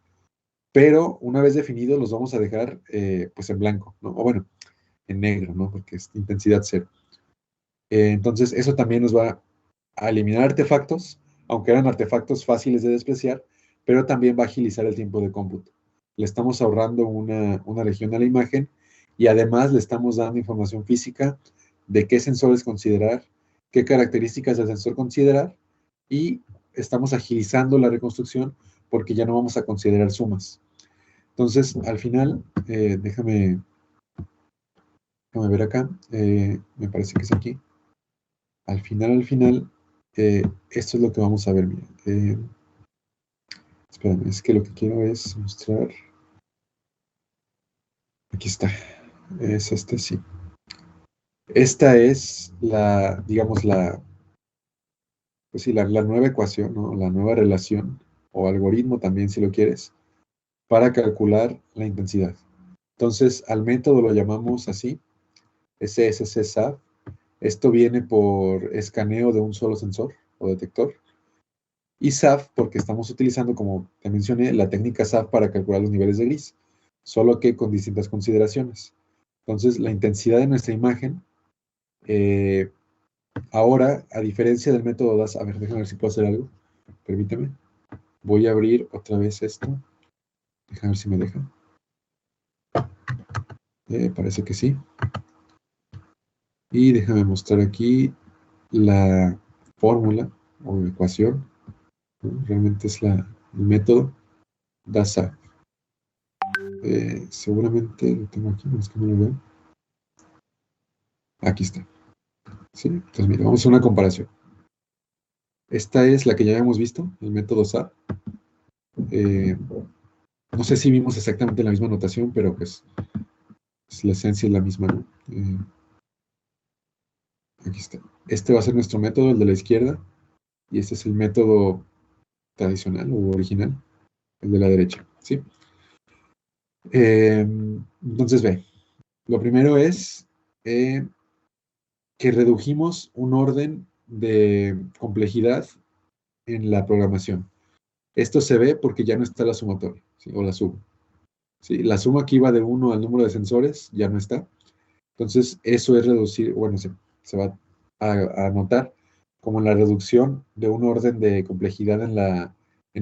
Pero una vez definidos los vamos a dejar pues en blanco, ¿no? O bueno, en negro, ¿no? Porque es intensidad cero. Entonces eso también nos va a eliminar artefactos, aunque eran artefactos fáciles de despreciar, pero también va a agilizar el tiempo de cómputo. Le estamos ahorrando una región a la imagen y además le estamos dando información física de qué sensores considerar, qué características del sensor considerar y estamos agilizando la reconstrucción porque ya no vamos a considerar sumas. Entonces, al final, déjame ver acá, me parece que es aquí. Al final, esto es lo que vamos a ver, mira. Espérame, es que lo que quiero es mostrar. Aquí está. Es este, sí. Esta es la, digamos, pues sí, la nueva ecuación, ¿no? La nueva relación o algoritmo también, si lo quieres, para calcular la intensidad. Entonces, al método lo llamamos así, SSC-SAV. Esto viene por escaneo de un solo sensor o detector. Y SAV porque estamos utilizando, como te mencioné, la técnica SAV para calcular los niveles de gris, solo que con distintas consideraciones. Entonces, la intensidad de nuestra imagen, eh, ahora, a diferencia del método DAS, a ver, déjame ver si puedo hacer algo, permíteme. Voy a abrir otra vez esto, déjame ver si me deja. Parece que sí. Y déjame mostrar aquí la fórmula o ecuación, ¿no? Realmente es el método DASA. Seguramente lo tengo aquí, no es que no lo veo. Aquí está. ¿Sí? Entonces, mira, vamos a hacer una comparación. Esta es la que ya habíamos visto, el método SAP. No sé si vimos exactamente la misma notación, pero pues la esencia es la misma, ¿no? Aquí está. Este va a ser nuestro método, el de la izquierda, y este es el método tradicional o original, el de la derecha, ¿sí? Entonces, ve, lo primero es eh, que redujimos un orden de complejidad en la programación. Esto se ve porque ya no está la sumatoria, ¿sí? O la suma. ¿Sí? La suma que iba de 1 al número de sensores ya no está. Entonces, eso es reducir, bueno, se va a notar como la reducción de un orden de complejidad en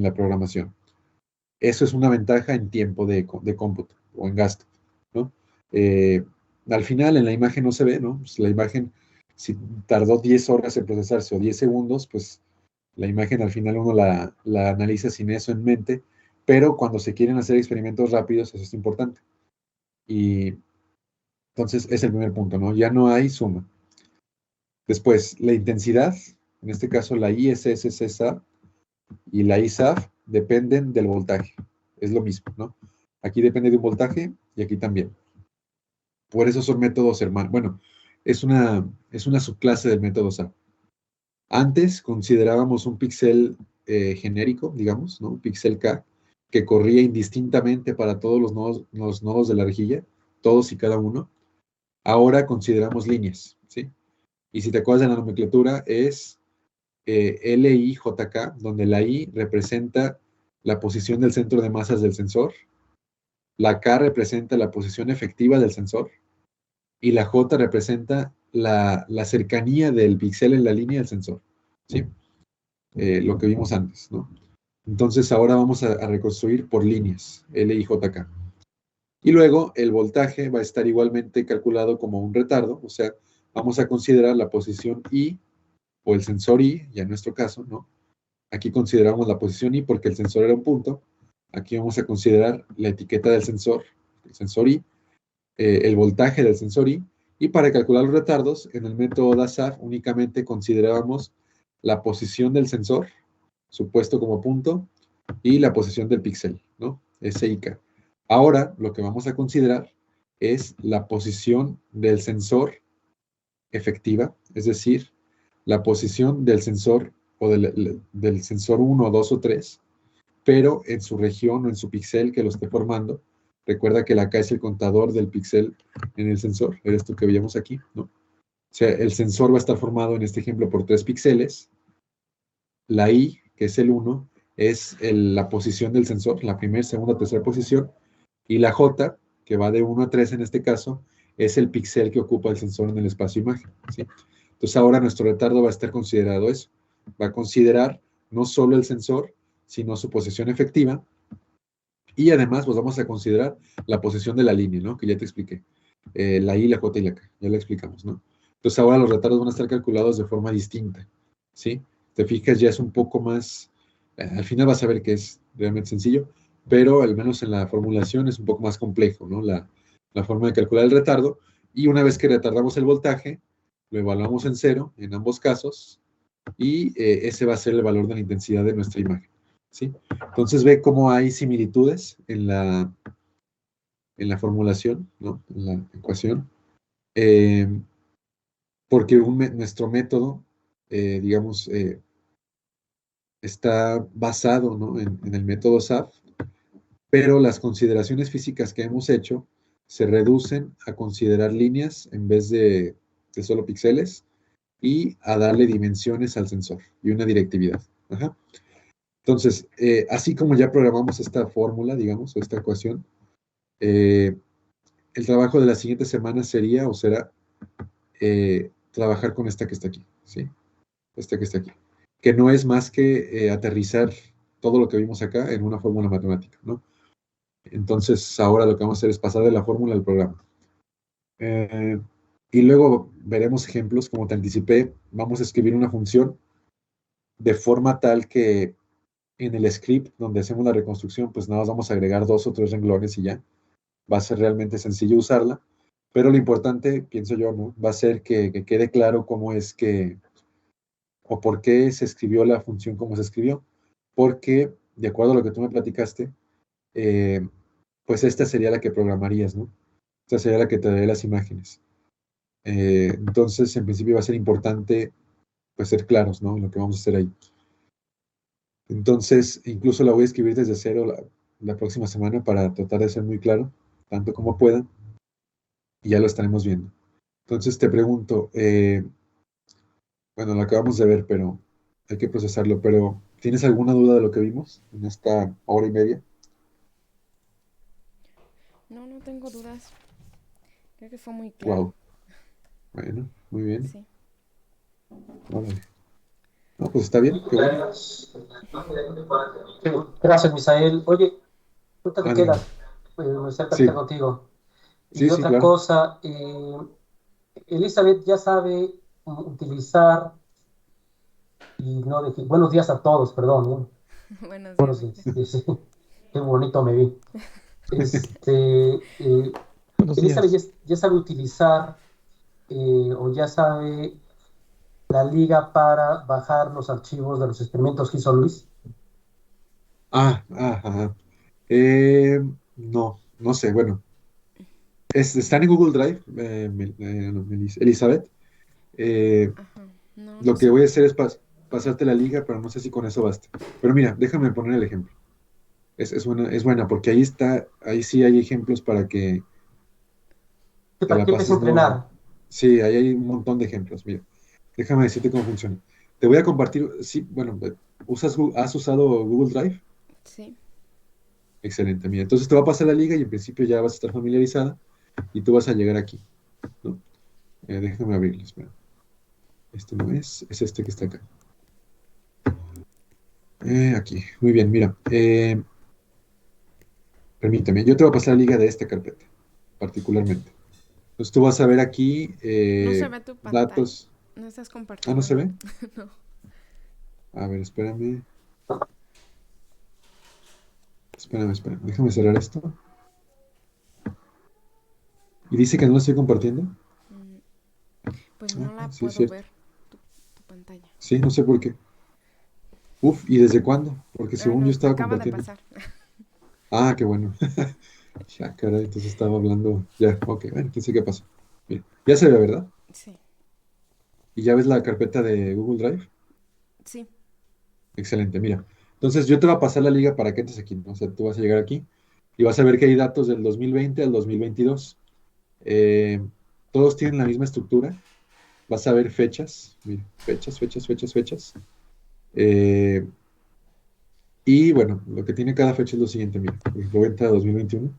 la programación. Eso es una ventaja en tiempo de cómputo o en gasto, ¿no? Al final, en la imagen no se ve, ¿no? Pues la imagen, si tardó 10 horas en procesarse o 10 segundos, pues la imagen al final uno la analiza sin eso en mente, pero cuando se quieren hacer experimentos rápidos, eso es importante. Y entonces es el primer punto, ¿no? Ya no hay suma. Después, la intensidad, en este caso la ISSCSA y la ISAF dependen del voltaje. Es lo mismo, ¿no? Aquí depende de un voltaje y aquí también. Por eso son métodos hermanos. Bueno, es una subclase del método SAF. Antes considerábamos un píxel genérico, digamos, ¿no? Un píxel K, que corría indistintamente para todos los nodos de la rejilla, todos y cada uno. Ahora consideramos líneas, ¿sí? Y si te acuerdas de la nomenclatura, es LIJK, donde la I representa la posición del centro de masas del sensor, la K representa la posición efectiva del sensor y la J representa la cercanía del píxel en la línea del sensor, ¿sí? Lo que vimos antes, ¿no? Entonces ahora vamos a reconstruir por líneas, L y JK. Y luego el voltaje va a estar igualmente calculado como un retardo, o sea, vamos a considerar la posición I o el sensor I, ya en nuestro caso, ¿no? Aquí consideramos la posición I porque el sensor era un punto. Aquí vamos a considerar la etiqueta del sensor, el sensor I, el voltaje del sensor I, y para calcular los retardos, en el método DASAF únicamente considerábamos la posición del sensor, supuesto como punto, y la posición del píxel, ¿no? SIK. Ahora lo que vamos a considerar es la posición del sensor efectiva, es decir, la posición del sensor o del sensor 1, 2 o 3, pero en su región o en su píxel que lo esté formando. Recuerda que la K es el contador del píxel en el sensor, era esto que veíamos aquí, ¿no? O sea, el sensor va a estar formado en este ejemplo por 3 píxeles. La I, que es el 1, es la posición del sensor, la primera, segunda, tercera posición. Y la J, que va de 1 a 3 en este caso, es el píxel que ocupa el sensor en el espacio imagen, ¿sí? Entonces ahora nuestro retardo va a estar considerado eso. Va a considerar no solo el sensor, sino su posición efectiva. Y además, pues vamos a considerar la posición de la línea, ¿no? Que ya te expliqué. La I, la J y la K. Ya la explicamos, ¿no? Entonces ahora los retardos van a estar calculados de forma distinta, ¿sí? Te fijas, ya es un poco más... al final vas a ver que es realmente sencillo, pero al menos en la formulación es un poco más complejo, ¿no? La forma de calcular el retardo. Y una vez que retardamos el voltaje, lo evaluamos en cero en ambos casos y ese va a ser el valor de la intensidad de nuestra imagen. ¿sí? Entonces ve cómo hay similitudes en la formulación, ¿no? En la ecuación, eh, porque nuestro método, digamos, está basado, ¿no? en el método SAF, pero las consideraciones físicas que hemos hecho se reducen a considerar líneas en vez de solo píxeles y a darle dimensiones al sensor y una directividad. Ajá. Entonces, así como ya programamos esta fórmula, digamos, o esta ecuación, eh, el trabajo de la siguiente semana sería o será trabajar con esta que está aquí, ¿sí? Esta que está aquí. Que no es más que aterrizar todo lo que vimos acá en una fórmula matemática, ¿no? Entonces, ahora lo que vamos a hacer es pasar de la fórmula al programa. Eh, y luego veremos ejemplos, como te anticipé, vamos a escribir una función de forma tal que en el script donde hacemos la reconstrucción, pues nada más vamos a agregar 2 o 3 renglones y ya. Va a ser realmente sencillo usarla, pero lo importante, pienso yo, ¿no? Va a ser que quede claro cómo es que, o por qué se escribió la función como se escribió, porque, de acuerdo a lo que tú me platicaste, eh, pues esta sería la que programarías, ¿no? Esta sería la que te daría las imágenes. Entonces, en principio va a ser importante, pues, ser claros, ¿no? En lo que vamos a hacer ahí. Entonces, incluso la voy a escribir desde cero la próxima semana para tratar de ser muy claro, tanto como pueda, y ya lo estaremos viendo. Entonces, te pregunto, bueno, lo acabamos de ver, pero hay que procesarlo, pero ¿tienes alguna duda de lo que vimos en esta hora y media? No, no tengo dudas. Creo que fue muy claro. Wow, bueno, muy bien. Sí. Órale. No, pues está bien, qué bueno. Gracias, Misael. Oye, ahorita te Ándale. quedas, me gustaría platicar Sí, contigo. sí, Y sí, otra claro. cosa, Elizabeth ya sabe utilizar y no decir buenos días a todos, perdón, ¿eh? Buenos días, Buenos días. Víctor. Sí, sí. Qué bonito me vi. Buenos Elizabeth días. ya sabe utilizar o ya sabe la liga para bajar los archivos de los experimentos que hizo Luis. Ajá. Eh, no, no sé, bueno. Están en Google Drive, no, Elizabeth. Eh, Ajá. No, no lo que sé. voy a hacer es pasarte la liga, pero no sé si con eso basta. Pero mira, déjame poner el ejemplo. Es buena, porque ahí sí hay ejemplos para que Sí, te para la que empiece a pases, no. entrenar. Sí, ahí hay un montón de ejemplos. Mira, déjame decirte cómo funciona. Te voy a compartir, sí, bueno, ¿has usado Google Drive? Sí. Excelente, mira. Entonces te va a pasar la liga y en principio ya vas a estar familiarizada y tú vas a llegar aquí, ¿no? Déjame abrirlo, espera. Este no es este que está acá. Aquí, muy bien, mira. Permíteme, yo te voy a pasar la liga de esta carpeta, particularmente. Entonces tú vas a ver aquí No se ve tu pantalla. datos. No estás Ah, ¿no compartiendo se nada. ve? No. A ver, espérame. Déjame cerrar esto. Y dice que no lo estoy compartiendo. Mm, Pues no Ah, la sí, es puedo cierto. ver. Tu pantalla. Sí, no sé por qué. Uf, ¿y desde cuándo? Porque Ah, según yo no. estaba Acaba de compartiendo. pasar. Ah, qué bueno. Ya, caray, entonces estaba hablando. Ya, ok, bueno, quién sé qué pasó. Mira, ya se ve, ¿verdad? Sí. Y ya ves la carpeta de Google Drive. Sí. Excelente, mira. Entonces yo te voy a pasar la liga para que entres aquí, ¿no? O sea, tú vas a llegar aquí y vas a ver que hay datos del 2020 al 2022. Eh, todos tienen la misma estructura. Vas a ver fechas, mira, fechas. Eh, y bueno, lo que tiene cada fecha es lo siguiente, mira. Por ejemplo, entra 2021.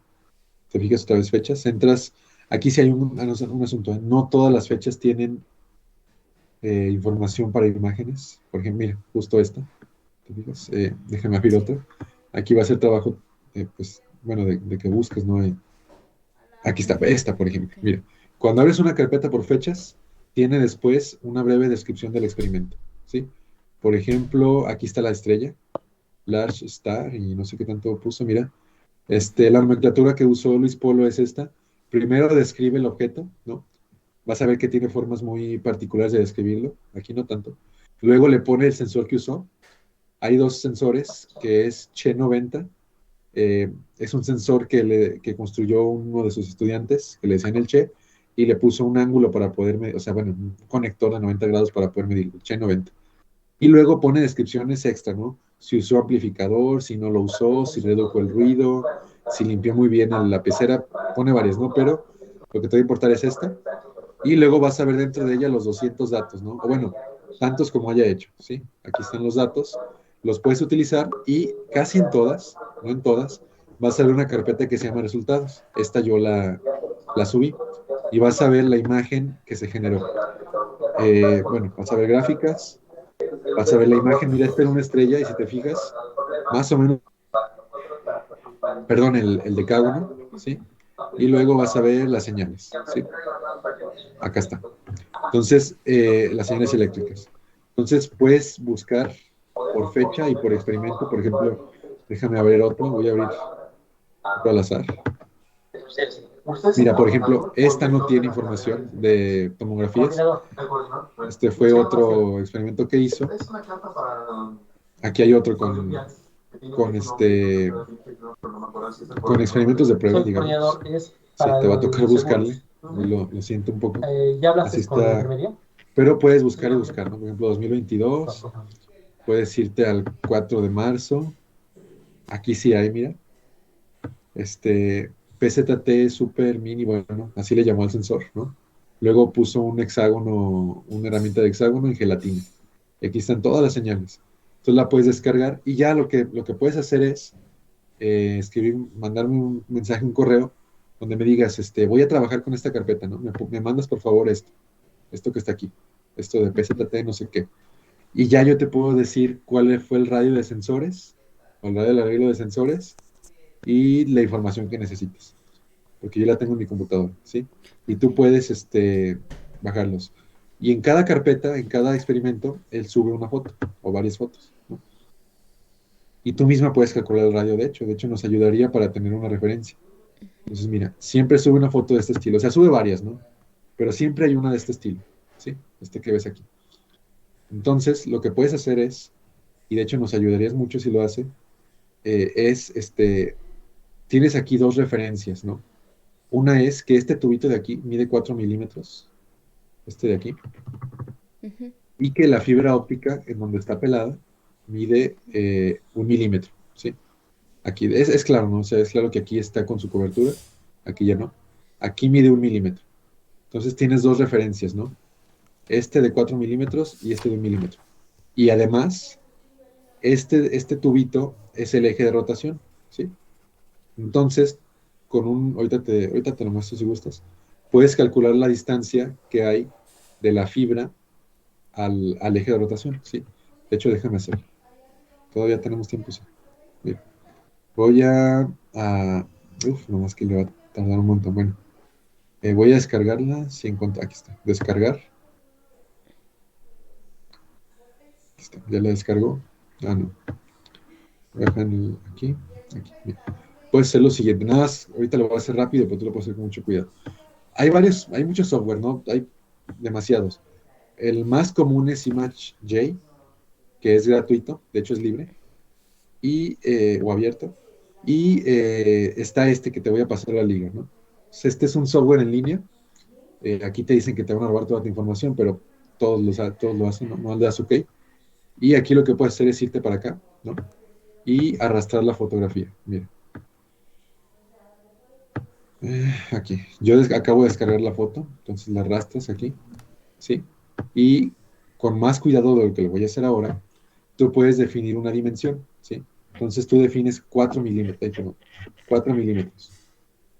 Te fijas otra vez fechas. Entras, aquí sí hay un asunto, ¿eh? No todas las fechas tienen información para imágenes. Por ejemplo, mira, justo esta. ¿Te fijas? Déjame abrir Sí. otra. Aquí va a ser trabajo, pues, bueno, de que busques, ¿no? Aquí está, Ujú. esta, por ejemplo. Ok. Mira, cuando abres una carpeta por fechas, tiene después una breve descripción del experimento, ¿sí? Por ejemplo, aquí está la estrella, Large Star, y no sé qué tanto puso, mira. Ujú. La nomenclatura que usó Luis Polo es esta. Primero describe el objeto, ¿no? Vas a ver que tiene formas muy particulares de describirlo, aquí no tanto. Luego le pone el sensor que usó, hay dos sensores, que es Che 90. Es un sensor que construyó uno de sus estudiantes, que le decían el Che, y le puso un ángulo para poder medir, o sea, bueno, un conector de 90 grados para poder medir el Che 90. Y luego pone descripciones extra, ¿no? Si usó amplificador, si no lo usó, si redujo el ruido, si limpió muy bien la pecera, pone varias, ¿no? Pero lo que te va a importar es esta. Y luego vas a ver dentro de ella los 200 datos, ¿no? O bueno, tantos como haya hecho, ¿sí? Aquí están los datos, los puedes utilizar y casi en todas, no en todas, vas a ver una carpeta que se llama resultados. Esta yo la subí y vas a ver la imagen que se generó. Bueno, vas a ver gráficas, vas a ver la imagen, mira, esta era una estrella y si te fijas, más o menos, perdón, el decágono, ¿sí? Y luego vas a ver las señales, ¿sí? Acá está. Entonces, las señales eléctricas. Entonces, puedes buscar por fecha y por experimento. Por ejemplo, déjame abrir otro. Voy a abrir otro al azar. Mira, por ejemplo, esta no tiene información de tomografías. Este fue otro experimento que hizo. Aquí hay otro con con experimentos de prueba, digamos. Sí, te va a tocar buscarle. Lo siento un poco. ¿Ya Así hablaste con la está. enfermería? Pero puedes buscar y buscar, ¿no? Por ejemplo, 2022, puedes irte al 4 de marzo. Aquí sí hay, mira. PZT Super Mini, bueno, así le llamó al sensor, ¿no? Luego puso un hexágono, una herramienta de hexágono en gelatina. Aquí están todas las señales. Entonces la puedes descargar y ya lo que puedes hacer es escribir, mandarme un mensaje, un correo, donde me digas, voy a trabajar con esta carpeta, ¿no? Me mandas por favor esto que está aquí, esto de PZT, no sé qué. Y ya yo te puedo decir cuál fue el radio de sensores, o el radio del arreglo de sensores, y la información que necesites, porque yo la tengo en mi computadora, ¿sí? Y tú puedes bajarlos. Y en cada carpeta, en cada experimento, él sube una foto o varias fotos, ¿no? Y tú misma puedes calcular el radio, de hecho nos ayudaría para tener una referencia. Entonces, mira, siempre sube una foto de este estilo, o sea, sube varias, ¿no? Pero siempre hay una de este estilo, ¿sí? Este que ves aquí. Entonces, lo que puedes hacer es, y de hecho nos ayudarías mucho si lo hace, tienes aquí dos referencias, ¿no? Una es que este tubito de aquí mide 4 milímetros, este de aquí, Ujú. y que la fibra óptica en donde está pelada mide 1 milímetro, ¿sí? Aquí es claro, ¿no? O sea, es claro que aquí está con su cobertura, aquí ya no. Aquí mide 1 milímetro. Entonces tienes dos referencias, ¿no? Este de 4 milímetros y este de 1 milímetro. Y además, este tubito es el eje de rotación, ¿sí? Entonces, ahorita te lo muestro si gustas, puedes calcular la distancia que hay de la fibra al eje de rotación, ¿sí? De hecho, déjame hacerlo. Todavía tenemos tiempo, sí. Bien. Voy nomás que le va a tardar un montón. Bueno, voy a descargarla, aquí está, descargar. Aquí está, ya la descargó. Ah, no. Aquí, bien. Puedes hacer lo siguiente, nada más, ahorita lo voy a hacer rápido, pero tú lo puedes hacer con mucho cuidado. Hay muchos software, ¿no? Hay demasiados. El más común es ImageJ, que es gratuito, de hecho es libre, o abierto. Y está este que te voy a pasar la liga, ¿no? Pues este es un software en línea. Aquí te dicen que te van a robar toda tu información, pero todos lo hacen, ¿no? No le das OK. Y aquí lo que puedes hacer es irte para acá, ¿no? Y arrastrar la fotografía. Mira. Aquí. Yo acabo de descargar la foto, entonces la arrastras aquí, ¿sí? Y con más cuidado de lo que lo voy a hacer ahora, tú puedes definir una dimensión, ¿sí? Entonces tú defines 4 milímetros, 4 milímetros.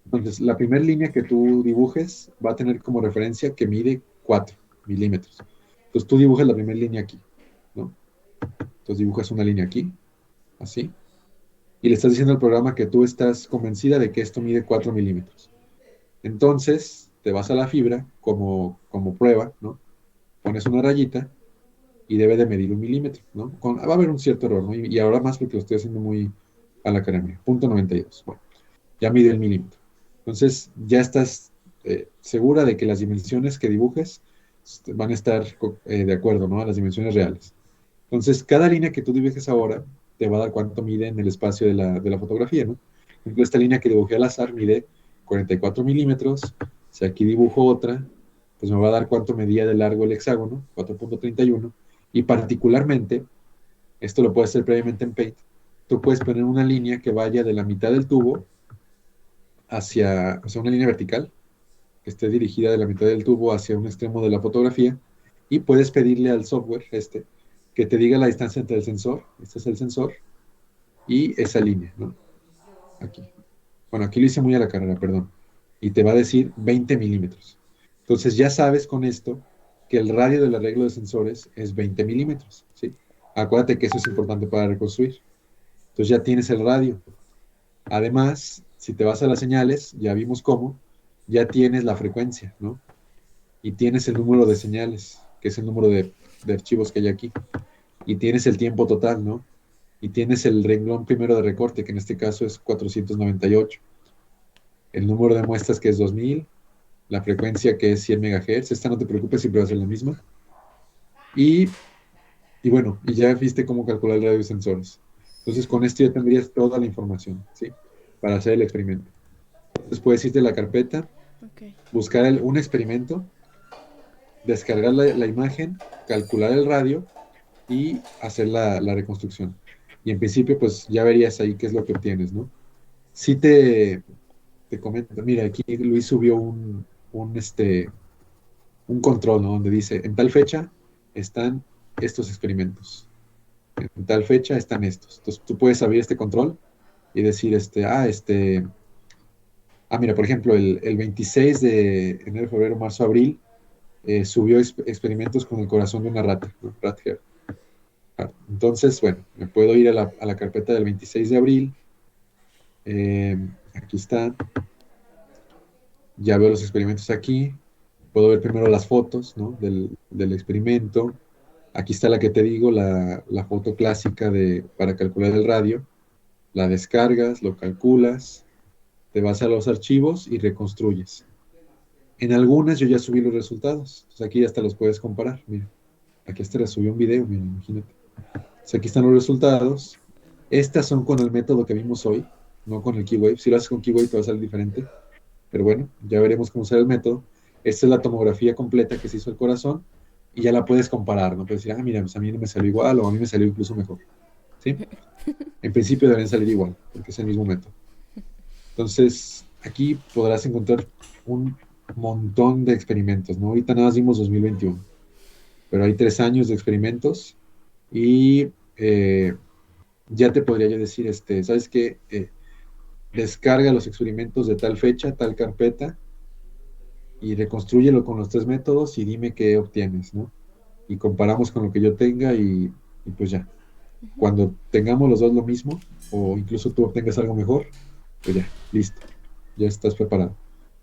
Entonces, la primera línea que tú dibujes va a tener como referencia que mide 4 milímetros. Entonces tú dibujas la primera línea aquí, ¿no? Entonces dibujas una línea aquí, así, y le estás diciendo al programa que tú estás convencida de que esto mide 4 milímetros. Entonces, te vas a la fibra como prueba, ¿no? Pones una rayita y debe de medir 1 milímetro, ¿no? Va a haber un cierto error, ¿no? Y ahora más porque lo estoy haciendo muy a la academia. 92. Bueno, ya mide el milímetro. Entonces, ya estás segura de que las dimensiones que dibujes van a estar de acuerdo, ¿no? A las dimensiones reales. Entonces, cada línea que tú dibujes ahora te va a dar cuánto mide en el espacio de la fotografía, ¿no? Por ejemplo, esta línea que dibujé al azar mide 44 milímetros. Si aquí dibujo otra, pues me va a dar cuánto medía de largo el hexágono, 4.31. Y particularmente, esto lo puedes hacer previamente en Paint, tú puedes poner una línea que vaya de la mitad del tubo hacia, o sea, una línea vertical, que esté dirigida de la mitad del tubo hacia un extremo de la fotografía, y puedes pedirle al software que te diga la distancia entre el sensor, este es el sensor, y esa línea, ¿no? Aquí. Bueno, aquí lo hice muy a la carrera, perdón. Y te va a decir 20 milímetros. Entonces ya sabes con esto que el radio del arreglo de sensores es 20 milímetros, ¿sí? Acuérdate que eso es importante para reconstruir. Entonces ya tienes el radio. Además, si te vas a las señales, ya vimos cómo, ya tienes la frecuencia, ¿no? Y tienes el número de señales, que es el número de archivos que hay aquí. Y tienes el tiempo total, ¿no? Y tienes el renglón primero de recorte, que en este caso es 498. El número de muestras, que es 2000. La frecuencia, que es 100 MHz. Esta no te preocupes, siempre va a ser la misma. Y, y bueno, y ya viste cómo calcular el radio de sensores. Entonces, con esto ya tendrías toda la información, ¿sí? Para hacer el experimento. Entonces, puedes irte a la carpeta, Ok. buscar un experimento, descargar la imagen, calcular el radio y hacer la reconstrucción. Y en principio, pues ya verías ahí qué es lo que obtienes, ¿no? Sí te comento, mira, aquí Luis subió un control, ¿no? Donde dice, en tal fecha están estos experimentos, en tal fecha están estos. Entonces tú puedes abrir este control y decir, mira, por ejemplo, el 26 de enero, febrero, marzo, abril, subió experimentos con el corazón de una rata, ¿no? Rat hair. Entonces, bueno, me puedo ir a la carpeta del 26 de abril. Eh, Aquí está. Ya veo los experimentos aquí. Puedo ver primero las fotos, ¿no? del experimento. Aquí está la que te digo, la foto clásica para calcular el radio. La descargas, lo calculas, te vas a los archivos y reconstruyes. En algunas yo ya subí los resultados. Entonces aquí hasta los puedes comparar. Mira, aquí hasta le subí un video, mira, imagínate. Entonces aquí están los resultados. Estas son con el método que vimos hoy, no con el Keywave. Si lo haces con Keywave te va a salir diferente. Pero bueno, ya veremos cómo usar el método. Esta es la tomografía completa que se hizo el corazón y ya la puedes comparar, ¿no? Puedes decir, mira, pues a mí no me salió igual o a mí me salió incluso mejor. ¿Sí? En principio deberían salir igual, porque es el mismo método. Entonces, aquí podrás encontrar un montón de experimentos, ¿no? Ahorita nada más vimos 2021, pero hay 3 años de experimentos y ya te podría yo decir, ¿sabes qué? Descarga los experimentos de tal fecha, tal carpeta, y reconstrúyelo con los 3 métodos y dime qué obtienes, ¿no? Y comparamos con lo que yo tenga y pues ya. Cuando tengamos los dos lo mismo, o incluso tú obtengas algo mejor, pues ya, listo, ya estás preparado,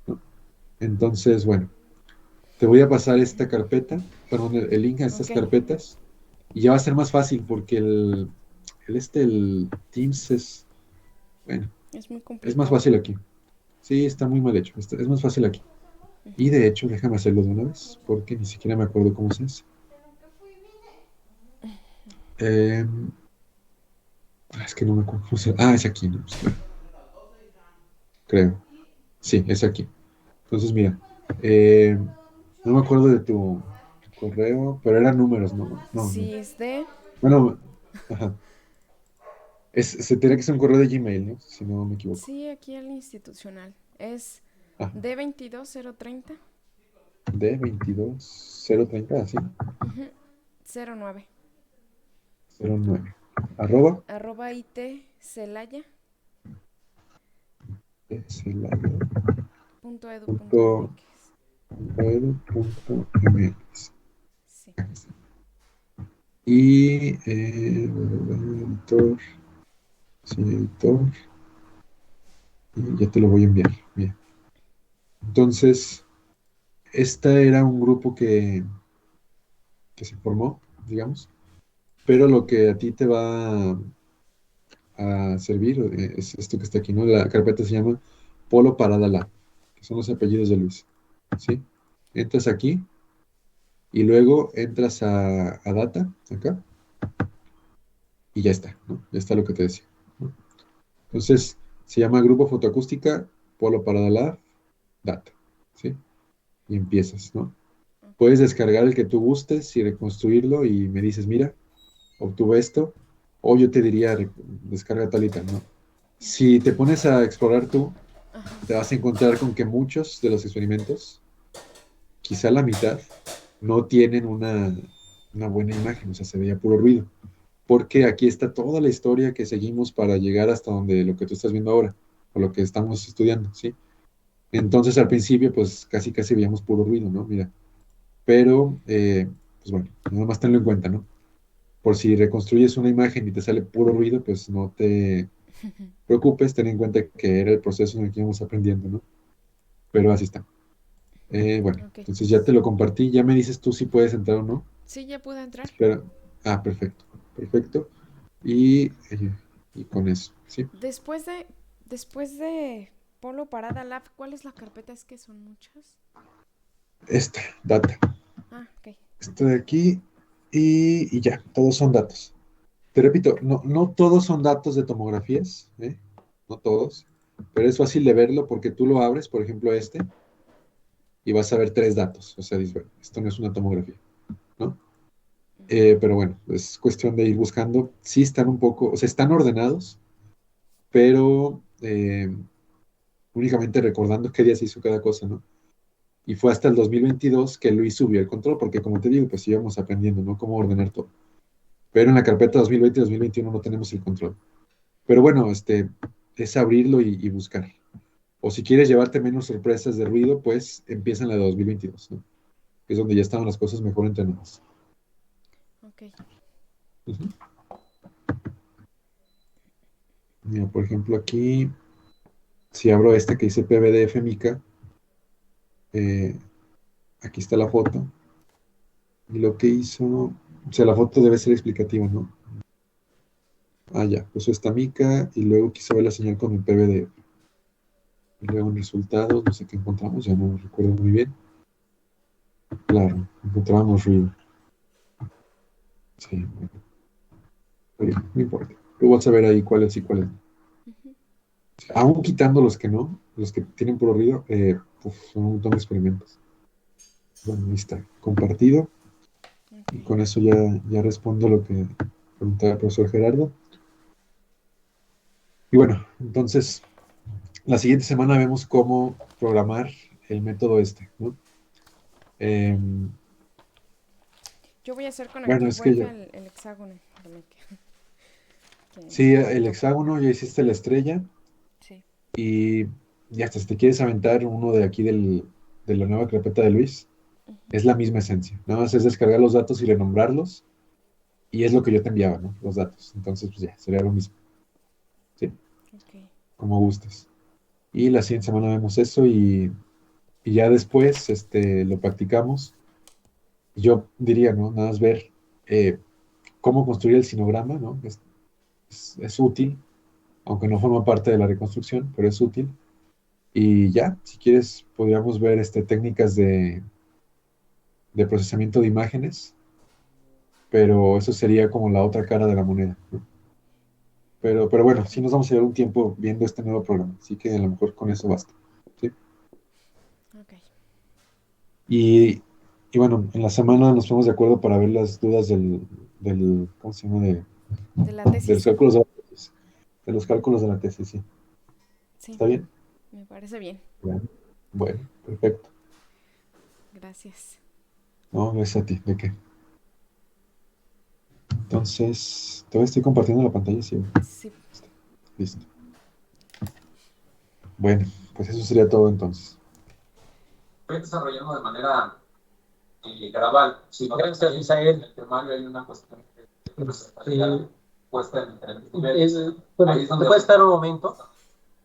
¿no? Entonces, bueno, te voy a pasar esta carpeta, perdón, el link a estas Ok. carpetas, y ya va a ser más fácil porque el Teams bueno, Es muy es más complicado. fácil aquí. Sí, está muy mal hecho, es más fácil aquí. Y de hecho, déjame hacerlo de una vez, porque ni siquiera me acuerdo cómo se hace. Eh, es que no me acuerdo cómo se. Es aquí, ¿no? Pues, bueno, creo. Sí, es aquí. Entonces, mira, eh, no me acuerdo de tu correo, pero eran números, ¿no? No, no. Sí, es de. Bueno, ajá. Se tiene que ser un correo de Gmail, ¿no? Si no me equivoco. Sí, aquí al institucional. Es Ah, D22030 de 22030, así, 09 09. Arroba, @itcelaya.edu.mx. es el punto edu.mx. Sí. Y editor, sí, editor, y ya te lo voy a enviar. Bien. Entonces, esta era un grupo que se formó, digamos, pero lo que a ti te va a servir es esto que está aquí, ¿no? La carpeta se llama Polo Parada Lab, que son los apellidos de Luis, ¿sí? Entras aquí y luego entras a Data, acá, y ya está, ¿no? Ya está lo que te decía, ¿no? Entonces, se llama Grupo Fotoacústica Polo Parada Lab Data, ¿sí? Y empiezas, ¿no? Ok. Puedes descargar el que tú gustes y reconstruirlo y me dices, mira, obtuve esto, o yo te diría, descarga tal y tal, ¿no? Si te pones a explorar tú, te vas a encontrar con que muchos de los experimentos, quizá la mitad, no tienen una buena imagen, o sea, se veía puro ruido. Porque aquí está toda la historia que seguimos para llegar hasta donde lo que tú estás viendo ahora, o lo que estamos estudiando, ¿sí? Entonces al principio, pues casi casi veíamos puro ruido, ¿no? Mira, pero, pues bueno, nada más tenlo en cuenta, ¿no? Por si reconstruyes una imagen y te sale puro ruido, pues no te preocupes, ten en cuenta que era el proceso en el que íbamos aprendiendo, ¿no? Pero así está. Bueno, Ok. entonces ya te lo compartí, ya me dices tú si puedes entrar o no. Sí, ya pude entrar. Espera. Ah, perfecto, perfecto. Y con eso, ¿sí? Después de Polo Parada Lab, ¿cuál es la carpeta? Es que son muchas. Esta, data. Ah, ok. Esta de aquí y ya, todos son datos. Te repito, no, no todos son datos de tomografías, ¿eh? No todos, pero es fácil de verlo porque tú lo abres, por ejemplo, este, y vas a ver tres datos. O sea, dices, bueno, esto no es una tomografía, ¿no? Pero bueno, es cuestión de ir buscando. Sí están un poco, o sea, están ordenados, pero únicamente recordando qué día se hizo cada cosa, ¿no? Y fue hasta el 2022 que Luis subió el control, porque como te digo, pues íbamos aprendiendo, ¿no? Cómo ordenar todo. Pero en la carpeta 2020 y 2021 no tenemos el control. Pero bueno, es abrirlo y buscar. O si quieres llevarte menos sorpresas de ruido, pues empieza en la de 2022, ¿no? Que es donde ya estaban las cosas mejor entrenadas. Ok. Ujú. Mira, por ejemplo, aquí, si abro este que dice PVDF Mica, eh, aquí está la foto. Y lo que hizo, o sea, la foto debe ser explicativa, ¿no? Ah, ya, puso esta mica y luego quiso ver la señal con el PVDF. Y luego en resultados, no sé qué encontramos, ya no recuerdo muy bien. Claro, encontrábamos ruido. Sí, bueno, oye, no importa. Luego vas a ver ahí cuáles y cuáles no. Ujú. Aún quitando los que no, los que tienen puro ruido, son un montón de experimentos. Bueno, ahí está, compartido. Ok. Y con eso ya respondo lo que preguntaba el profesor Gerardo. Y bueno, entonces, la siguiente semana vemos cómo programar el método ¿no? Em, Yo voy a hacer con bueno, aquí es que Wi-Fi yo, el hexágono. Espérame que sí, me el toca. hexágono, ya hiciste la estrella Sí. y ya hasta si te quieres aventar uno de aquí de la nueva carpeta de Luis, es la misma esencia. Nada más es descargar los datos y renombrarlos y es lo que yo te enviaba, ¿no? Los datos. Entonces, pues ya, sería lo mismo, ¿sí? Ok. Como gustes. Y la siguiente semana vemos eso y ya después lo practicamos. Yo diría, ¿no? Nada más ver cómo construir el sinograma, ¿no? Es útil, aunque no forma parte de la reconstrucción, pero es útil. Y ya, si quieres, podríamos ver técnicas de procesamiento de imágenes, pero eso sería como la otra cara de la moneda, ¿no? Pero bueno, sí nos vamos a llevar un tiempo viendo este nuevo programa, así que a lo mejor con eso basta, ¿sí? Ok. Y, y bueno, en la semana nos ponemos de acuerdo para ver las dudas ¿cómo se llama? ¿De la De los tesis? cálculos de la tesis. De los cálculos de la tesis, sí. Sí, ¿Está bien? me parece bien. Bueno, bueno, perfecto. Gracias. No, gracias a ti. ¿De qué? Entonces, todavía estoy compartiendo la pantalla, sí. Sí. Listo. Bueno, pues eso sería todo entonces. Voy desarrollando de manera gradual. Si no gracias, Isael. En el temario hay una cuestión puesta en el nivel. Bueno, ¿te puedes estar un momento?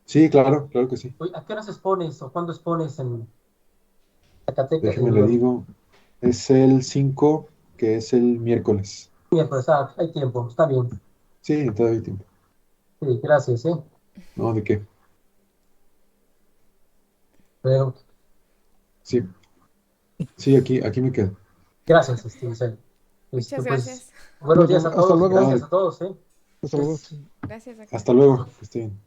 Sí, claro, claro que sí. Oye, ¿a qué horas expones o cuándo expones en Zacatecas? Déjeme le digo. Es el 5 que es el miércoles. Miércoles, hay tiempo, está bien. Sí, todavía hay tiempo. Sí, gracias, ¿eh? No, ¿de qué? Pero, Sí, sí, aquí me quedo. gracias, Isael. Muchas Pues, gracias. buenos días Bueno, a hasta todos y luego. gracias a todos, ¿eh? Hasta luego. Gracias, Axel. Hasta luego, que esté bien.